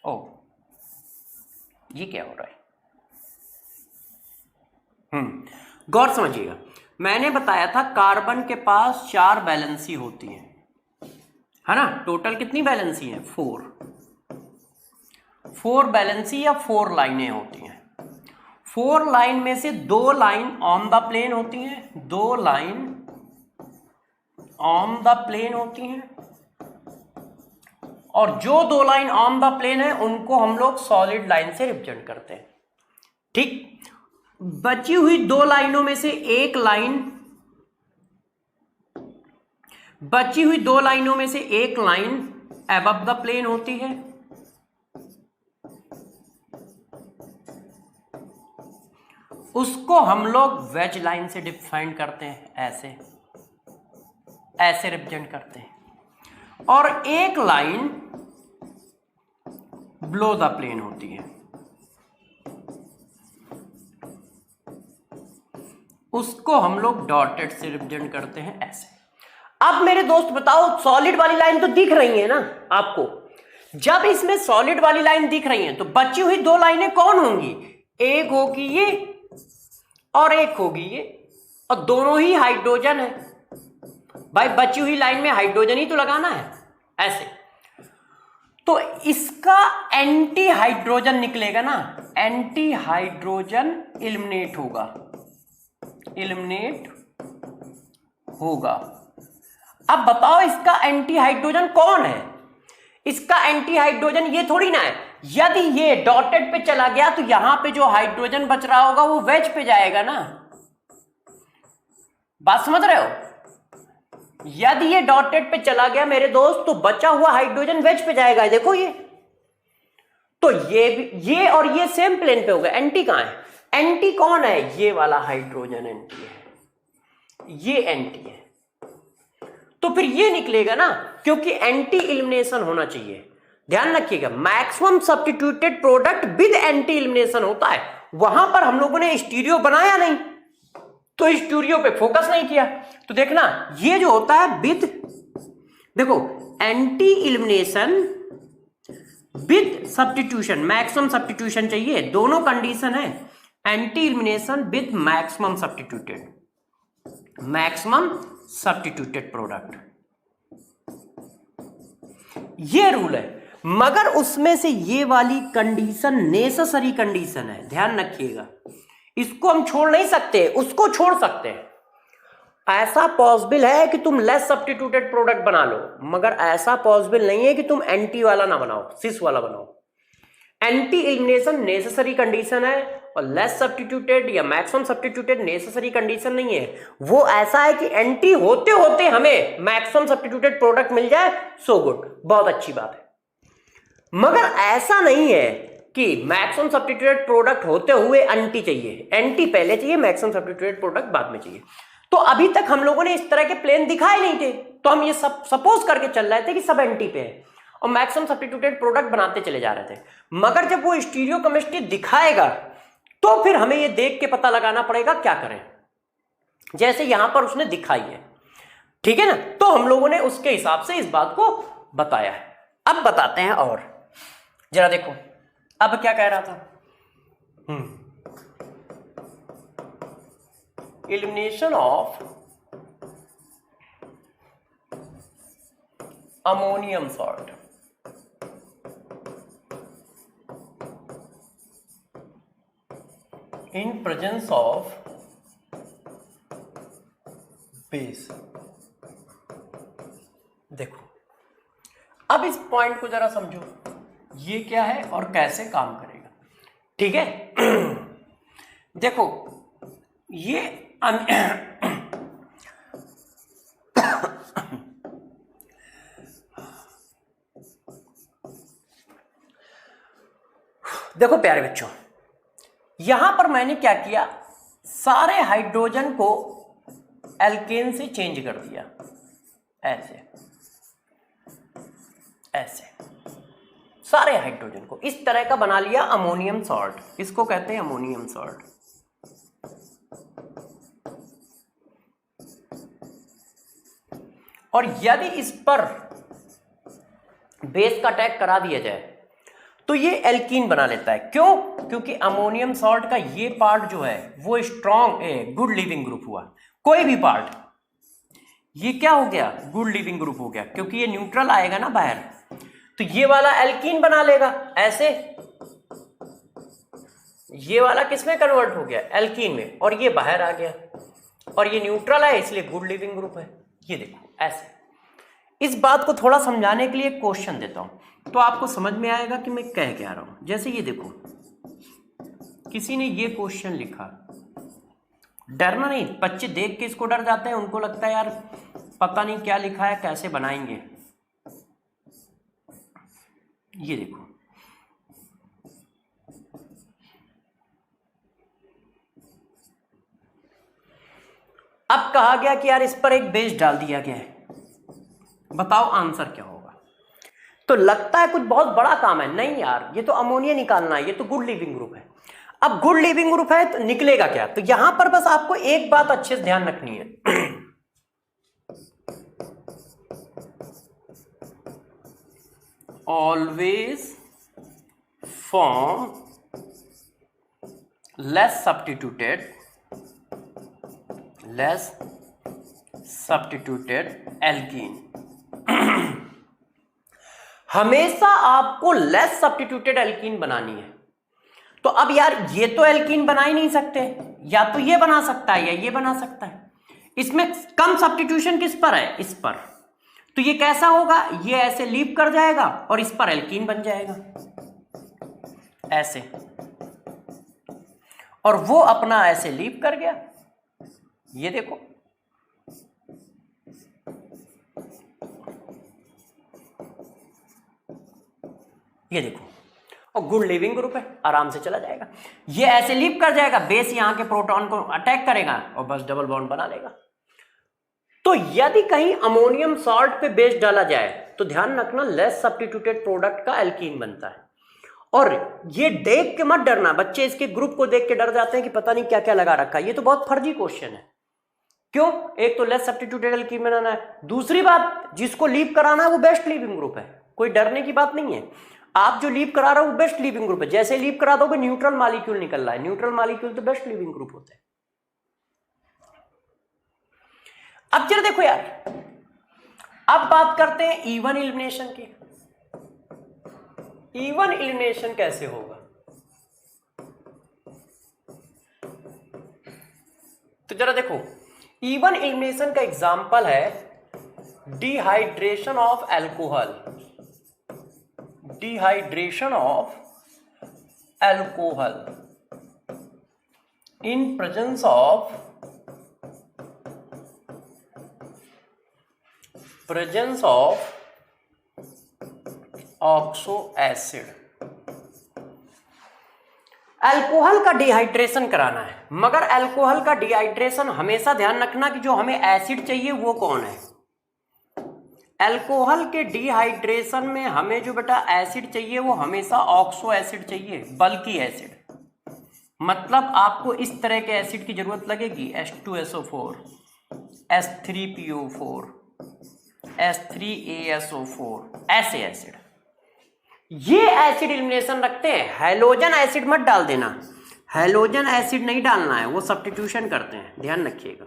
ओ ये क्या हो रहा है? गौर समझिएगा। मैंने बताया था कार्बन के पास 4 वैलेंसी होती है ना? टोटल कितनी वैलेंसी है? 4 वैलेंसी या 4 लाइनें होती हैं। 4 लाइन में से 2 लाइन ऑन द प्लेन होती हैं, 2 लाइन ऑन द प्लेन होती हैं, और जो 2 लाइन ऑन द प्लेन है उनको हम लोग सॉलिड लाइन से रिप्रेजेंट करते हैं, ठीक? बची हुई 2 लाइनों में से एक लाइन, बची हुई 2 लाइनों में से एक लाइन अबव द प्लेन होती है, उसको हम लोग वेज लाइन से डिफाइन करते हैं, ऐसे ऐसे रिप्रेजेंट करते हैं। और एक लाइन बिलो द प्लेन होती है, उसको हम लोग डॉटेड से रिप्रेजेंट करते हैं ऐसे। अब मेरे दोस्त बताओ, सॉलिड वाली लाइन तो दिख रही है ना आपको, जब इसमें सॉलिड वाली लाइन दिख रही है तो बची हुई दो लाइनें कौन होंगी? एक होगी ये और एक होगी ये, और दोनों ही हाइड्रोजन है। भाई बची हुई लाइन में हाइड्रोजन ही तो लगाना है ऐसे, तो इसका एंटी हाइड्रोजन निकलेगा ना, एंटी हाइड्रोजन एलिमिनेट होगा। अब बताओ इसका एंटी हाइड्रोजन कौन है? इसका एंटी हाइड्रोजन ये थोड़ी ना है। यदि ये डॉटेड पे चला गया तो यहां पे जो हाइड्रोजन बच रहा होगा वो वेज पे जाएगा ना, बात समझ रहे हो? यदि ये डॉटेड पे चला गया मेरे दोस्त तो बचा हुआ हाइड्रोजन वेज पे जाएगा। देखो ये तो ये और ये सेम प्लेन पे होगा। एंटी कहां है? एंटी कौन है? ये वाला हाइड्रोजन एंटी है, ये एंटी है। तो फिर ये निकलेगा ना, क्योंकि एंटी एलिमिनेशन होना चाहिए। ध्यान रखिएगा, maximum substituted product with anti elimination होता है। वहां पर हम लोगों ने स्टीरियो बनाया नहीं, तो स्टीरियो पे फोकस नहीं किया। तो देखना ये जो होता है विद, देखो anti elimination with substitution, maximum substitution चाहिए, दोनों कंडीशन है। Anti elimination with maximum substituted product, ये रूल है। मगर उसमें से ये वाली कंडीशन नेसेसरी कंडीशन है, ध्यान रखिएगा। इसको हम छोड़ नहीं सकते, उसको छोड़ सकते हैं। ऐसा पॉसिबल है कि तुम लेस सब्स्टिट्यूटेड प्रोडक्ट बना लो, मगर ऐसा पॉसिबल नहीं है कि तुम एंटी वाला ना बनाओ, सिस वाला बनाओ। एंटी एलिमिनेशन नेसेसरी कंडीशन है और लेस सब्स्टिट्यूटेड या मैक्सिमम सब्स्टिट्यूटेड नेसेसरी कंडीशन नहीं है। वो ऐसा है कि एंटी होते होते हमें मैक्सिमम सब्स्टिट्यूटेड प्रोडक्ट मिल जाए, सो गुड, बहुत अच्छी बात है। मगर ऐसा नहीं है कि मैक्सिमम सब्स्टिट्यूटेड प्रोडक्ट होते हुए एंटी चाहिए, एंटी पहले चाहिए, मैक्सिमम सब्स्टिट्यूटेड प्रोडक्ट बाद में चाहिए। तो अभी तक हम लोगों ने इस तरह के प्लेन दिखाए नहीं थे, तो हम ये सब सपोज करके चल रहे थे कि सब एंटी पे है और मैक्सिमम सब्स्टिट्यूटेड प्रोडक्ट बनाते चले जा रहे थे। मगर जब वो स्टीरियोकेमिस्ट्री दिखाएगा तो फिर हमें ये देख के पता लगाना पड़ेगा क्या करें, जैसे यहां पर उसने दिखाई है, ठीक है ना। तो हम लोगों ने उसके हिसाब से इस बात को बताया है। अब बताते हैं और जरा देखो, अब क्या कह रहा था? Elimination of ammonium salt in presence of base। देखो अब इस पॉइंट को जरा समझो, ये क्या है और कैसे काम करेगा, ठीक है। देखो ये देखो प्यारे बच्चों, यहां पर मैंने क्या किया, सारे हाइड्रोजन को एल्केन से चेंज कर दिया, ऐसे ऐसे सारे हाइड्रोजन को इस तरह का बना लिया अमोनियम सॉल्ट। इसको कहते हैं अमोनियम सॉल्ट। और यदि इस पर बेस का अटैक करा दिया जाए तो ये एल्कीन बना लेता है। क्यों? क्योंकि अमोनियम सॉल्ट का ये पार्ट जो है वो स्ट्रॉन्ग गुड लिविंग ग्रुप हुआ। कोई भी पार्ट ये क्या हो गया? गुड लिविंग ग्रुप हो गया, क्योंकि ये न्यूट्रल आएगा ना बाहर, तो ये वाला एल्कीन बना लेगा ऐसे। ये वाला किसमें कन्वर्ट हो गया? एल्कीन में, और ये बाहर आ गया और ये न्यूट्रल है इसलिए गुड लिविंग ग्रुप है। ये देखो ऐसे। इस बात को थोड़ा समझाने के लिए क्वेश्चन देता हूं तो आपको समझ में आएगा कि मैं कह क्या रहा हूं। जैसे ये देखो, किसी ने ये क्वेश्चन लिखा, डरना नहीं, बच्चे देख के इसको डर जाते हैं, उनको लगता है यार पता नहीं क्या लिखा है, कैसे बनाएंगे। ये देखो, अब कहा गया कि यार इस पर एक बेस डाल दिया गया है, बताओ आंसर क्या होगा। तो लगता है कुछ बहुत बड़ा काम है, नहीं यार, ये तो अमोनिया निकालना है, ये तो गुड लीविंग ग्रुप है। अब गुड लीविंग ग्रुप है तो निकलेगा क्या? तो यहां पर बस आपको एक बात अच्छे से ध्यान रखनी है, always form less substituted alkene. हमेशा आपको लेस सब्स्टिट्यूटेड एल्कीन बनानी है। तो अब यार ये तो एल्कीन बना ही नहीं सकते, या तो ये बना सकता है या ये बना सकता है। इसमें कम सब्स्टिट्यूशन किस पर है? इस पर। तो ये कैसा होगा? ये ऐसे लीप कर जाएगा और इस पर एल्कीन बन जाएगा ऐसे, और वो अपना ऐसे लीप कर गया। ये देखो, ये देखो, और गुड लीविंग ग्रुप है, आराम से चला जाएगा। ये ऐसे लीप कर जाएगा, बेस यहां के प्रोटॉन को अटैक करेगा और बस डबल बॉन्ड बना लेगा। तो यदि कहीं अमोनियम सॉल्ट पे बेस डाला जाए तो ध्यान रखना लेस सब्स्टिट्यूटेड प्रोडक्ट का एल्कीन बनता है। और ये देख के मत डरना, बच्चे इसके ग्रुप को देख के डर जाते हैं कि पता नहीं क्या क्या लगा रखा है। ये तो बहुत फर्जी क्वेश्चन है। क्यों? एक तो लेस सब्स्टिट्यूटेड एल्कीन बनाना है, दूसरी बात जिसको लीप कराना है वो बेस्ट लीविंग ग्रुप है, कोई डरने की बात नहीं है। आप जो लीप करा रहे हो वो बेस्ट लीविंग ग्रुप है। जैसे लीप करा दोगे न्यूट्रल मॉलिक्यूल निकल रहा है, न्यूट्रल मॉलिक्यूल तो बेस्ट लीविंग ग्रुप होते हैं। अब जरा देखो यार, अब बात करते हैं इवन एलिमिनेशन की। इवन एलिमिनेशन कैसे होगा? तो जरा देखो, इवन एलिमिनेशन का एग्जांपल है dehydration of alcohol. Dehydration of alcohol in presence of oxo acid. Alcohol का डिहाइड्रेशन कराना है, मगर अल्कोहल का डिहाइड्रेशन हमेशा ध्यान रखना कि जो हमें एसिड चाहिए वो कौन है। अल्कोहल के डिहाइड्रेशन में हमें जो बेटा एसिड चाहिए वो हमेशा ऑक्सो एसिड चाहिए, बल्कि एसिड। मतलब आपको इस तरह के एसिड की जरूरत लगेगी, H2SO4, H3PO4, H3ASO4, ऐसे एसिड। ये एसिड एलिमिनेशन रखते हैं। हैलोजन एसिड मत डाल देना, हैलोजन एसिड नहीं डालना है, वो सब्स्टिट्यूशन करते हैं, ध्यान रखिएगा।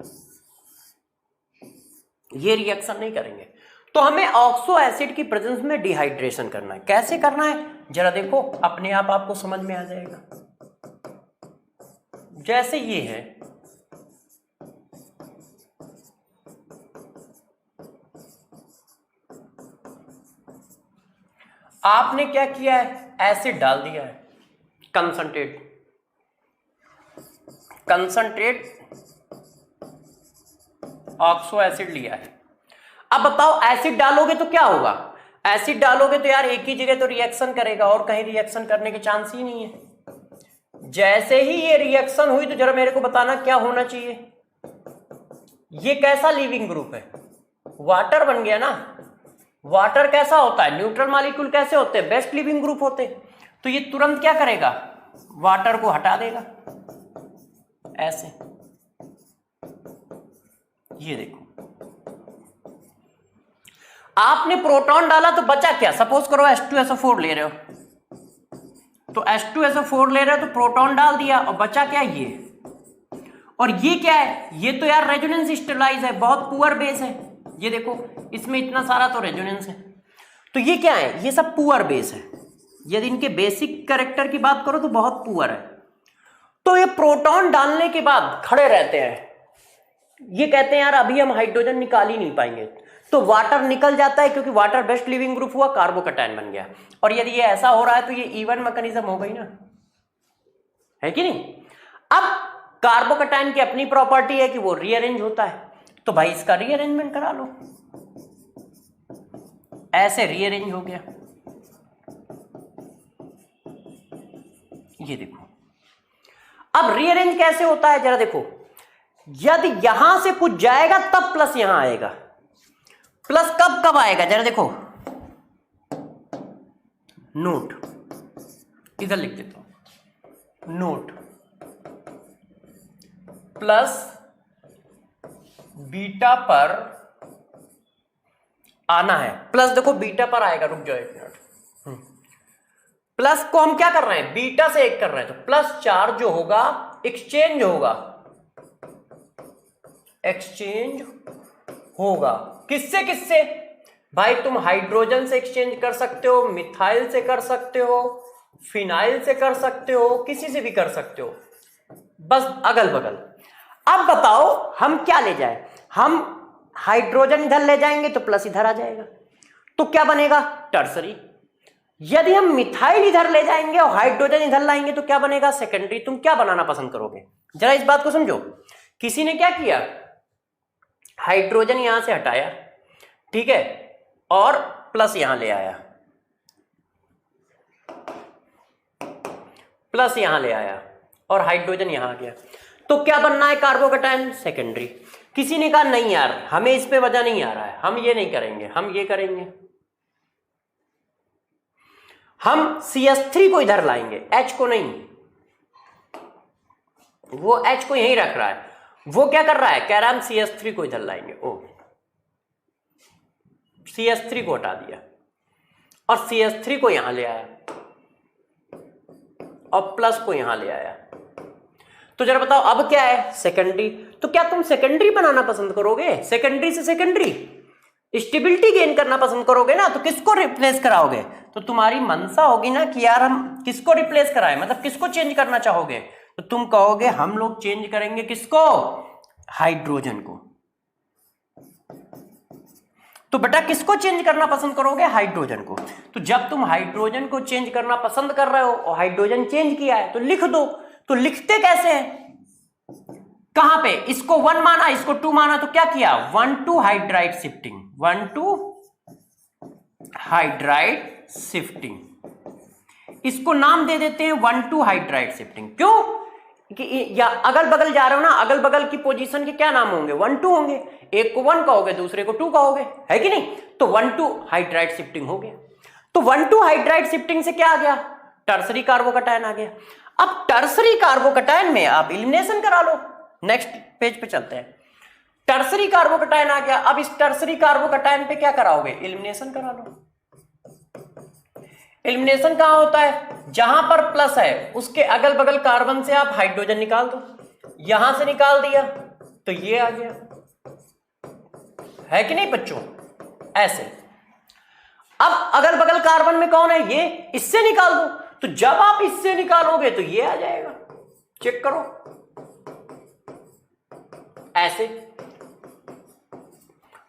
ये रिएक्शन नहीं करेंगे। तो हमें ऑक्सो एसिड की प्रेजेंस में डिहाइड्रेशन करना है। कैसे करना है जरा देखो, अपने आप आपको समझ में आ जाएगा। जैसे ये है, आपने क्या किया है, एसिड डाल दिया है, कंसंट्रेट ऑक्सो एसिड लिया है। अब बताओ एसिड डालोगे तो क्या होगा? एसिड डालोगे तो यार एक ही जगह तो रिएक्शन करेगा और कहीं रिएक्शन करने के चांस ही नहीं है। जैसे ही ये रिएक्शन हुई तो जरा मेरे को बताना क्या होना चाहिए। ये कैसा लीविंग ग्रुप है? वाटर बन गया ना। वाटर कैसा होता है? न्यूट्रल मॉलिक्यूल कैसे होते हैं? बेस्ट लीविंग ग्रुप होते। तो ये तुरंत क्या करेगा? वाटर को हटा देगा ऐसे। ये देखो, आपने प्रोटॉन डाला तो बचा क्या? सपोज करो H2SO4 ले रहे हो, तो H2SO4 ले रहे हो तो प्रोटॉन डाल दिया और बचा क्या? ये। और ये क्या है? ये तो यार रेजोनेंस स्टेबलाइज है, बहुत पुअर बेस है। ये देखो, इसमें इतना सारा तो रेजोनेंस है। तो ये क्या है? ये सब पुअर बेस है। यदि इनके बेसिक कैरेक्टर की बात करो तो बहुत पुअर है। तो ये प्रोटॉन डालने के बाद खड़े रहते हैं, ये कहते हैं यार अभी हम हाइड्रोजन निकाल ही नहीं पाएंगे। तो वाटर निकल जाता है, क्योंकि वाटर बेस्ट लिविंग ग्रुप हुआ, कार्बोकैटायन बन गया। और यदि ये ऐसा हो रहा है तो ये इवन मैकेनिज्म हो गई ना, है कि नहीं? अब कार्बोकैटायन की अपनी प्रॉपर्टी है कि वो रीअरेंज होता है, तो भाई इसका रीअरेंजमेंट करा लो। ऐसे रीअरेंज हो गया। ये देखो, अब रीअरेंज कैसे होता है जरा देखो। यदि यहां से कुछ जाएगा तब प्लस यहां आएगा। प्लस कब कब आएगा जरा देखो, नोट, इधर लिख देता हूं, नोट प्लस बीटा पर आना है, प्लस देखो बीटा पर आएगा, रुक जाओ एक मिनट, प्लस को हम क्या कर रहे हैं, बीटा से एक कर रहे हैं, तो प्लस चार्ज जो होगा एक्सचेंज होगा, एक्सचेंज होगा किससे किससे भाई, तुम हाइड्रोजन से एक्सचेंज कर सकते हो, मिथाइल से कर सकते हो, फिनाइल से कर सकते हो, किसी से भी कर सकते हो, बस अगल बगल। अब बताओ हम क्या ले जाए, हम हाइड्रोजन इधर ले जाएंगे तो प्लस इधर आ जाएगा, तो क्या बनेगा, टर्सरी। यदि हम मिथाइल इधर ले जाएंगे और हाइड्रोजन इधर लाएंगे तो क्या बनेगा, सेकेंडरी। तुम क्या बनाना पसंद करोगे, जरा इस बात को समझो। किसी ने क्या किया, हाइड्रोजन यहां से हटाया, ठीक है, और प्लस यहां ले आया, प्लस यहां ले आया और हाइड्रोजन यहां आ गया, तो क्या बनना है, कार्बोकैटायन, सेकेंडरी। किसी ने कहा नहीं यार हमें इस पे वजह नहीं आ रहा है, हम ये नहीं करेंगे, हम ये करेंगे, हम CH3 को इधर लाएंगे, H को नहीं, वो H को यहीं रख रहा है, वो क्या कर रहा है, कह रहा है हम CH3 को इधर लाएंगे, ओ CH3 को हटा दिया और CH3 को यहां ले आया और प्लस को यहां ले आया, तो जरा बताओ अब क्या है, सेकेंडरी। तो क्या तुम सेकेंडरी बनाना पसंद करोगे, सेकेंडरी से सेकेंडरी स्टेबिलिटी गेन करना पसंद करोगे ना, तो किसको रिप्लेस कराओगे, तो तुम्हारी मंशा होगी ना कि यार हम किसको रिप्लेस कराएं, मतलब किसको चेंज करना चाहोगे, तो तुम कहोगे हम लोग चेंज करेंगे किसको, हाइड्रोजन को। तो बेटा किसको चेंज करना पसंद करोगे, हाइड्रोजन को। तो जब तुम हाइड्रोजन को चेंज करना पसंद कर रहे हो और हाइड्रोजन चेंज किया है तो लिख दो। तो लिखते कैसे हैं, कहां पे, इसको 1 माना, इसको 2 माना, तो क्या किया, 1,2 हाइड्राइड शिफ्टिंग, 1,2 हाइड्राइड शिफ्टिंग, इसको नाम दे देते हैं 1,2 हाइड्राइड शिफ्टिंग। क्यों कि या अगल बगल जा रहे हो ना, अगल बगल की पोजीशन के क्या नाम होंगे, 1,2 होंगे, एक को 1 कहोगे दूसरे को 2 कहोगे, है कि नहीं, तो 1,2 हाइड्राइड शिफ्टिंग हो गया। तो 1,2 हाइड्राइड शिफ्टिंग से क्या आ गया, टर्सरी कार्बोकैटायन आ गया। अब टर्सरी कार्बोकैटायन में आप एलिमिनेशन करा लो, नेक्स्ट पेज पे चलते हैं। टर्सरी कार्बोकैटायन आ गया, अब इस टर्सरी कार्बोकैटायन पे क्या कराओगे, एलिमिनेशन करा लो। एलिमिनेशन कहां होता है, जहां पर प्लस है उसके अगल बगल कार्बन से आप हाइड्रोजन निकाल दो, यहां से निकाल दिया तो ये आ गया, है कि नहीं बच्चों, ऐसे। अब अगल बगल कार्बन में कौन है, ये, इससे निकाल दो, तो जब आप इससे निकालोगे तो ये आ जाएगा, चेक करो ऐसे।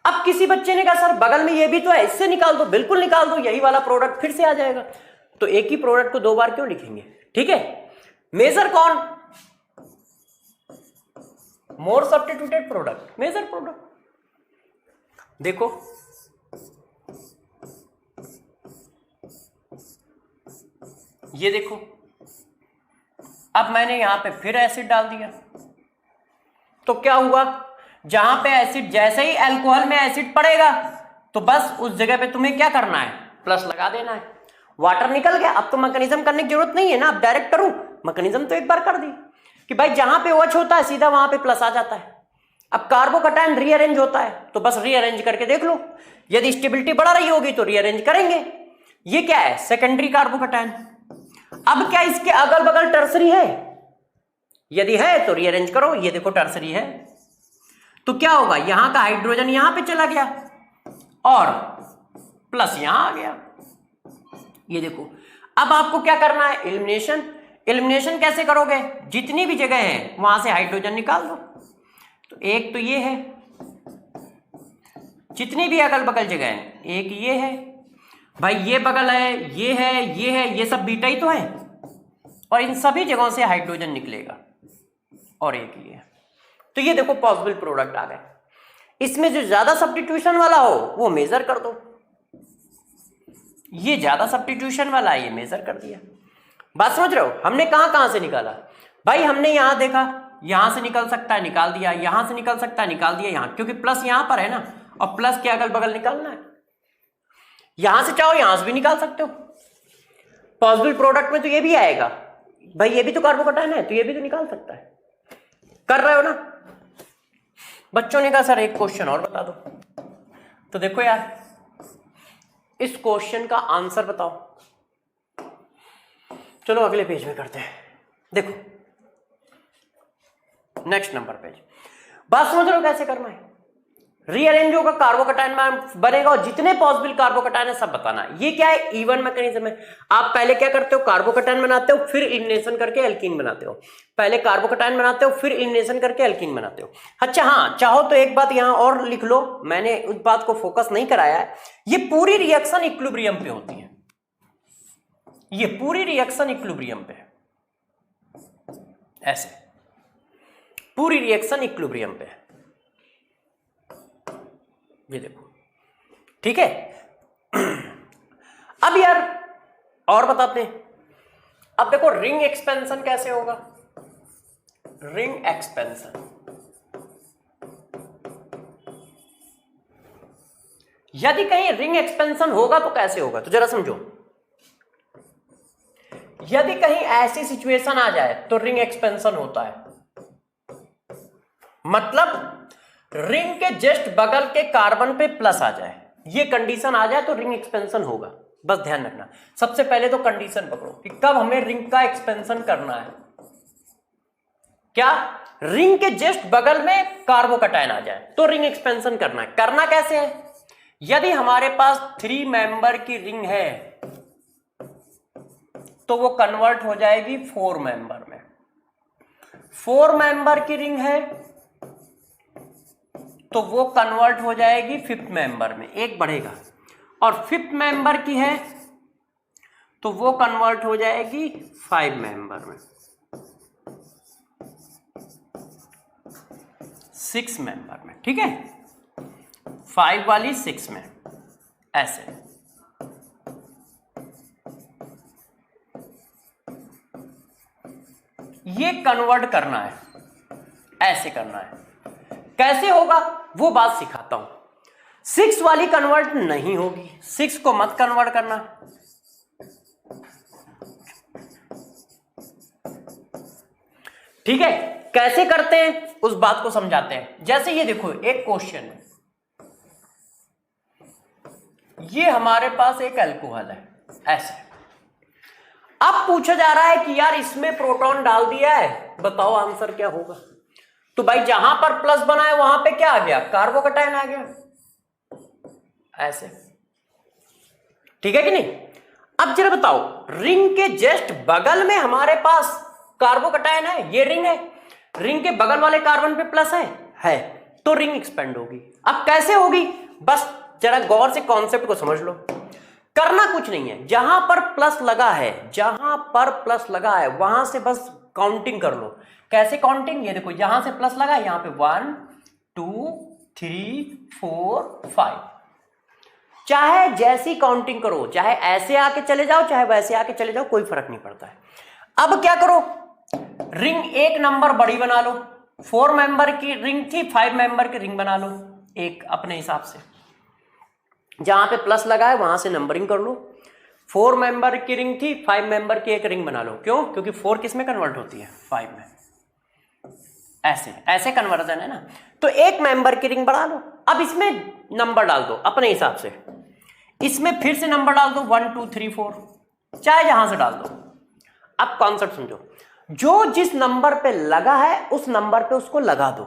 अब किसी बच्चे ने कहा सर बगल में ये भी तो है, इससे निकाल दो, बिल्कुल निकाल दो, यही वाला प्रोडक्ट फिर से आ जाएगा। तो एक ही प्रोडक्ट को 2 बार क्यों लिखेंगे, ठीक है। मेजर कौन, more substituted product, major product. देखो ये देखो, अब मैंने यहां पे फिर एसिड डाल दिया, तो क्या हुआ, जहां पे एसिड, जैसे ही अल्कोहल में एसिड पड़ेगा तो बस उस जगह पे तुम्हें क्या करना है, प्लस लगा देना है। वाटर निकल गया, अब तो मैकेनिज्म करने की जरूरत नहीं है ना, अब डायरेक्ट करूं, मैकेनिज्म तो एक बार कर दी कि भाई जहां पे OH होता है सीधा वहां पे प्लस आ जाता है। अब कार्बोकैटायन रीअरेंज होता है तो बस रीअरेंज करके देख लो, यदि स्टेबिलिटी बढ़ रही होगी तो रीअरेंज करेंगे। ये क्या है, सेकेंडरी कार्बोकैटायन। अब क्या इसके अगल बगल टर्सरी है, यदि है तो रीअरेंज करो, ये देखो टर्सरी है, तो क्या होगा, यहां का हाइड्रोजन यहां पे चला गया और प्लस यहां आ गया, ये देखो। अब आपको क्या करना है, एलिमिनेशन। एलिमिनेशन कैसे करोगे, जितनी भी जगह है वहां से हाइड्रोजन निकाल दो। तो एक तो ये है, जितनी भी अगल बगल जगह है, एक ये है भाई, ये बगल है, ये है, ये है, ये सब बीटा ही तो है, और इन सभी जगहों से हाइड्रोजन निकलेगा, और एक ये है। तो ये देखो पॉसिबल प्रोडक्ट आ गए। इसमें जो ज्यादा सब्स्टिट्यूशन वाला हो वो मेजर कर दो, ये ज्यादा सब्स्टिट्यूशन वाला है, ये मेजर कर दिया। बात समझ रहे हो, हमने कहां से निकाला भाई, हमने यहां देखा, यहां से निकल सकता है, निकाल दिया, यहां से निकल सकता है, निकाल दिया, यहां, क्योंकि प्लस यहां पर है ना, और प्लस के अगल बगल निकालना है। यहां से चाहो यहां से भी निकाल सकते हो, पॉसिबल प्रोडक्ट में तो ये भी आएगा भाई, ये भी तो कार्बोकैटायन है, तो ये भी तो निकाल सकता है। कर रहे हो ना बच्चों ने कहा सर एक क्वेश्चन और बता दो। तो देखो यार, इस क्वेश्चन का आंसर बताओ। चलो अगले पेज में करते हैं। देखो नेक्स्ट नंबर पेज, बात समझ लो कैसे करना है। रीअरेंज होगा, कार्बोकैटायन में बनेगा और जितने पॉसिबल कार्बोकैटायन है सब बताना है। ये क्या है, इवन मैकेनिज्म है। आप पहले क्या करते हो, कार्बोकैटायन बनाते हो, फिर एलिमिनेशन करके एल्कीन बनाते हो। पहले कार्बोकैटायन बनाते हो, फिर एलिमिनेशन करके एल्कीन बनाते हो। अच्छा हाँ, चाहो तो एक बात यहां और लिख लो, मैंने उस बात को फोकस नहीं कराया है। ये पूरी रिएक्शन इक्विलिब्रियम पे होती है, ये पूरी रिएक्शन इक्विलिब्रियम पे है, ऐसे पूरी रिएक्शन इक्विलिब्रियम पे है। ये देखो, ठीक है। अब यार और बताते हैं। अब देखो रिंग एक्सपेंशन कैसे होगा। रिंग एक्सपेंशन, यदि कहीं रिंग एक्सपेंशन होगा तो कैसे होगा, तो जरा समझो। यदि कहीं ऐसी सिचुएशन आ जाए तो रिंग एक्सपेंशन होता है, मतलब रिंग के जस्ट बगल के कार्बन पे प्लस आ जाए, ये कंडीशन आ जाए तो रिंग एक्सपेंशन होगा। बस ध्यान रखना, सबसे पहले तो कंडीशन पकड़ो कि कब हमें रिंग का एक्सपेंशन करना है। क्या, रिंग के जस्ट बगल में कार्बोकैटायन आ जाए तो रिंग एक्सपेंशन करना है। करना कैसे है, यदि हमारे पास 3 मेंबर की रिंग है तो वो कन्वर्ट हो जाएगी 4 मेंबर में। 4 मेंबर की रिंग है तो वो कन्वर्ट हो जाएगी 5th मेंबर में, एक बढ़ेगा। और 5th मेंबर की है तो वो कन्वर्ट हो जाएगी 5 मेंबर में, 6 मेंबर में, ठीक है। 5 वाली 6 में, ऐसे। ये कन्वर्ट करना है, ऐसे करना है। कैसे होगा वो बात सिखाता हूं। 6 वाली कन्वर्ट नहीं होगी, 6 को मत कन्वर्ट करना। ठीक है, कैसे करते हैं उस बात को समझाते हैं। जैसे ये देखो, एक क्वेश्चन है, ये हमारे पास एक अल्कोहल है, ऐसे। अब पूछा जा रहा है कि यार इसमें प्रोटॉन डाल दिया है, बताओ आंसर क्या होगा। तो भाई जहां पर प्लस बना है वहां पे क्या आ गया, कार्बोकैटायन आ गया, ऐसे। ठीक है कि नहीं। अब जरा बताओ, रिंग के जस्ट बगल में हमारे पास कार्बोकैटायन है, ये रिंग है, रिंग के बगल वाले कार्बन पे प्लस है तो रिंग एक्सपेंड होगी। अब कैसे होगी, बस जरा गौर से कॉन्सेप्ट को समझ लो। करना कुछ नहीं है, जहां पर प्लस लगा है, जहां पर प्लस लगा है वहां से बस काउंटिंग कर लो। कैसे काउंटिंग, ये देखो यहां से प्लस लगा है, यहां पे 1 2 3 4 5, चाहे जैसी काउंटिंग करो, चाहे ऐसे आके चले जाओ चाहे वैसे आके चले जाओ, कोई फर्क नहीं पड़ता है। अब क्या करो, रिंग एक नंबर बड़ी बना लो। 4 मेंबर की रिंग थी, 5 मेंबर की रिंग बना लो एक अपने हिसाब से। जहां पे प्लस लगा है वहां से नंबरिंग कर लो। 4 मेंबर की रिंग थी, 5 मेंबर की एक रिंग बना लो। क्यों, क्योंकि 4 किस में कन्वर्ट होती है, 5 में। ऐसे ऐसे कन्वर्जन है ना। तो एक मेंबर की रिंग बना लो। अब इसमें नंबर डाल दो अपने हिसाब से, इसमें फिर से नंबर डाल दो 1 2 3 4, चाहे जहां से डाल दो। अब कॉन्सेप्ट समझो, जो जिस नंबर पे लगा है उस नंबर पे उसको लगा दो।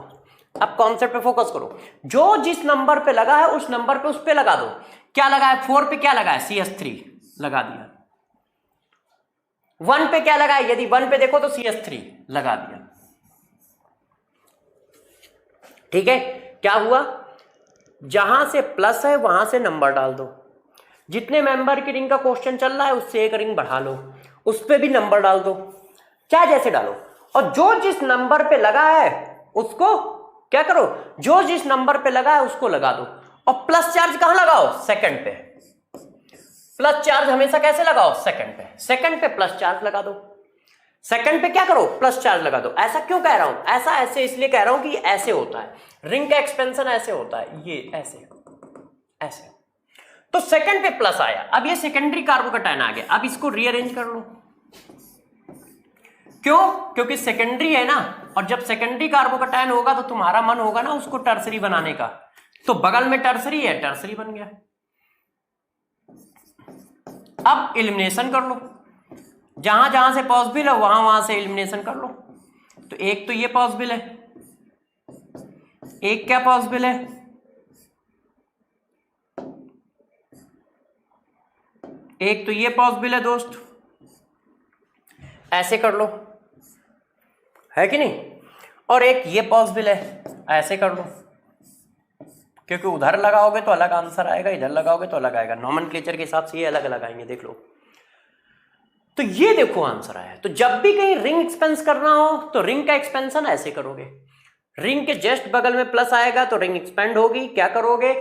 अब कॉन्सेप्ट पे फोकस करो, जो जिस नंबर पे लगा है उस नंबर पे उस पे लगा दो। क्या लगा है, 4 पे क्या लगा है, CH3 लगा दिया। 1 पे क्या लगा है, यदि 1 पे देखो तो CH3 लगा दिया। ठीक है, क्या हुआ, जहां से प्लस है वहां से नंबर डाल दो। जितने मेंबर की रिंग का क्वेश्चन चल रहा है उससे एक रिंग बढ़ा लो, उस पे भी नंबर डाल दो, चाहे जैसे डालो। और जो जिस नंबर पे लगा है उसको क्या करो, जो जिस नंबर पे लगा है उसको लगा दो। और प्लस चार्ज कहां लगाओ, सेकंड पे। प्लस चार्ज हमेशा कैसे लगाओ, सेकंड पे। सेकंड पे प्लस चार्ज लगा दो, सेकंड पे क्या करो, प्लस चार्ज लगा दो। ऐसा क्यों कह रहा हूं, ऐसा ऐसे इसलिए कह रहा हूं कि ऐसे होता है, रिंग का एक्सपेंशन ऐसे होता है, ये ऐसे ऐसे। तो सेकंड पे प्लस आया, अब ये सेकेंडरी कार्बोकैटायन आ गया। अब इसको रीअरेंज कर लो। क्यों? क्योंकि सेकेंडरी है ना, और जब सेकेंडरी कार्बोकैटायन होगा तो तुम्हारा मन होगा ना उसको टर्सरी बनाने का, तो बगल में टर्सरी है, टर्सरी बन गया। अब एलिमिनेशन कर लो, जहां जहां से पॉसिबल है वहां वहां से एलिमिनेशन कर लो। तो एक तो ये पॉसिबल है, एक क्या पॉसिबल है, एक तो ये पॉसिबल है दोस्त, ऐसे कर लो, है कि नहीं, और एक ये पॉसिबल है, ऐसे कर लो, क्योंकि उधर लगाओगे तो अलग आंसर आएगा, इधर लगाओगे तो अलग आएगा, नॉमेनक्लेचर के हिसाब से ये अलग अलग आएंगे, देख लो। तो ये देखो आंसर आया। तो जब भी कहीं रिंग एक्सपेंस करना हो तो रिंग का एक्सपेंशन ऐसे करोगे, रिंग के जस्ट बगल में प्लस आएगा तो रिंग एक्सपेंड होगी। क्या करोगे,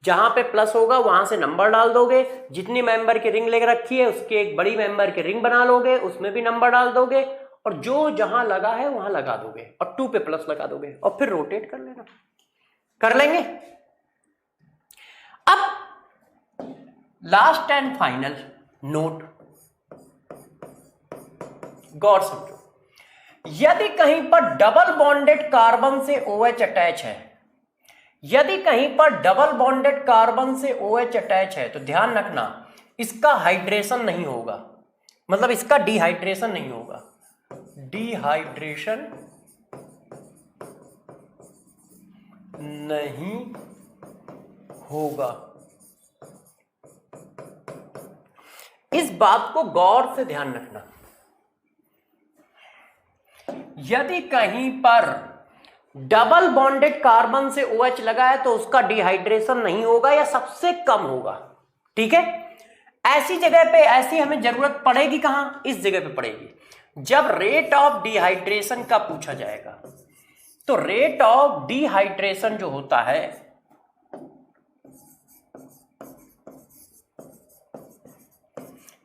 जहां पे प्लस होगा वहां से नंबर डाल दोगे, जितनी मेंबर की रिंग लेकर रखी है उसके एक बड़ी मेंबर की रिंग बना लोगे, उसमें भी नंबर डाल दोगे, और जो जहां लगा है वहां लगा दोगे, और 2 पे प्लस लगा दोगे, और फिर रोटेट कर लेना। कर लेंगे। अब लास्ट एंड फाइनल नोट, गौर समझो, यदि कहीं पर डबल बॉन्डेड कार्बन से OH अटैच है, यदि कहीं पर डबल बॉन्डेड कार्बन से OH अटैच है, तो ध्यान रखना इसका हाइड्रेशन नहीं होगा, मतलब इसका डिहाइड्रेशन नहीं होगा, डिहाइड्रेशन नहीं होगा। इस बात को गौर से ध्यान रखना। यदि कहीं पर डबल बॉन्डेड कार्बन से OH लगा है तो उसका डिहाइड्रेशन नहीं होगा या सबसे कम होगा। ठीक है, ऐसी जगह पे, ऐसी हमें जरूरत पड़ेगी कहां, इस जगह पे पड़ेगी, जब रेट ऑफ डिहाइड्रेशन का पूछा जाएगा। तो रेट ऑफ डिहाइड्रेशन जो होता है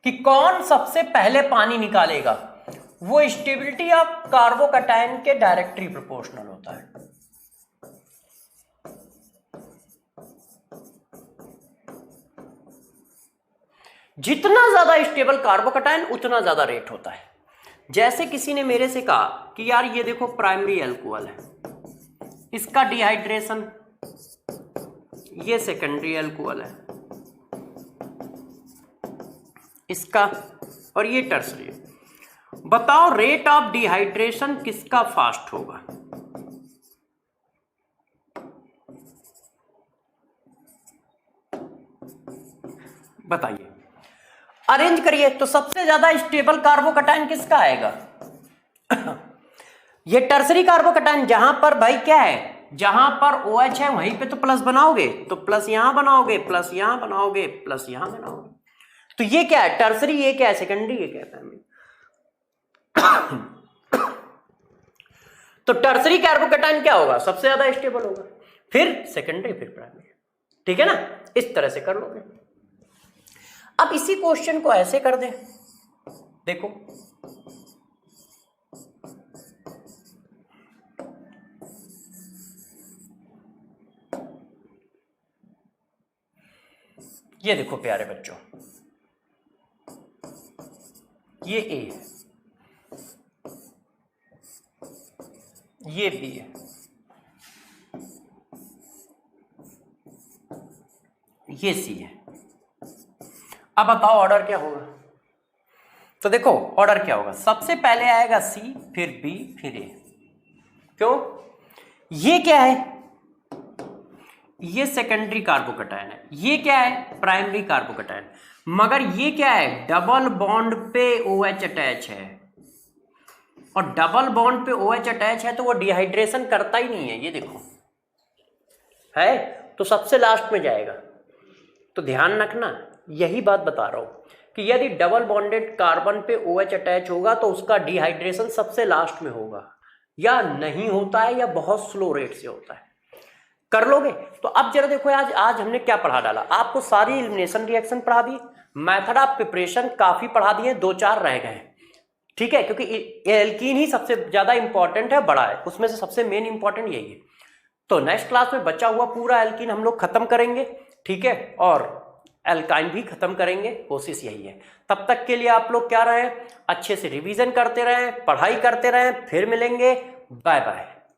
कि कौन सबसे पहले पानी निकालेगा, वो स्टेबिलिटी ऑफ कार्बोकैटायन के डायरेक्टली प्रोपोर्शनल होता है। जितना ज्यादा स्टेबल कार्बोकैटायन उतना ज्यादा रेट होता है। जैसे किसी ने मेरे से कहा कि यार ये देखो प्राइमरी अल्कोहल है, इसका डिहाइड्रेशन, ये सेकेंडरी अल्कोहल है इसका, और ये टर्सरी। बताओ रेट ऑफ डिहाइड्रेशन किसका फास्ट होगा? बताइए, अरेंज करिए। तो सबसे ज्यादा स्टेबल कार्बोकैटायन किसका आएगा? ये टर्सरी कार्बोकैटायन, जहां पर भाई क्या है, जहां पर OH है वहीं पे तो प्लस बनाओगे, तो प्लस यहां बनाओगे, प्लस यहां बनाओगे, प्लस यहां बनाओगे। तो ये क्या है, टर्सरी, ये क्या है, सेकेंडरी, ये क्या है, प्राइमरी। तो टर्सरी कार्बोकैटायन क्या होगा, सबसे ज्यादा स्टेबल होगा, फिर सेकेंडरी, फिर प्राइमरी। ठीक है ना, इस तरह से कर लोगे। अब इसी क्वेश्चन को ऐसे कर दें, देखो ये देखो प्यारे बच्चों, ये A है, ये B है, ये C है। अब बताओ ऑर्डर क्या होगा? तो देखो ऑर्डर क्या होगा, सबसे पहले आएगा C, फिर B, फिर A। क्यों? ये क्या है, ये सेकेंडरी कार्बोकैटायन है, ये क्या है, प्राइमरी कार्बोकैटायन, मगर ये क्या है, डबल बॉन्ड पे OH अटैच है, और डबल बॉन्ड पे OH अटैच है तो वो डिहाइड्रेशन करता ही नहीं है, ये देखो है, तो सबसे लास्ट में जाएगा। तो ध्यान रखना, यही बात बता रहा हूं कि यदि डबल बॉन्डेड कार्बन पे OH अटैच होगा तो उसका डिहाइड्रेशन सबसे लास्ट में होगा, या नहीं होता है, या बहुत स्लो रेट से होता है। कर लोगे? तो अब जरा देखो, आज हमने क्या पढ़ा डाला, आपको सारी एलिमिनेशन रिएक्शन पढ़ा दी, मेथड ऑफ प्रिपरेशन काफी पढ़ा दिए, 2-4 रह गए। ठीक है, क्योंकि एल्कीन ही सबसे ज्यादा इंपॉर्टेंट है, बड़ा है, उसमें से सबसे मेन इंपॉर्टेंट यही है। तो नेक्स्ट क्लास में बचा हुआ पूरा एल्कीन हम लोग खत्म करेंगे। ठीक है, और एल्काइन भी खत्म करेंगे, कोशिश यही है। तब तक के लिए आप लोग क्या रहे, अच्छे से रिवीजन करते रहें, पढ़ाई करते रहें, फिर मिलेंगे, बाय बाय।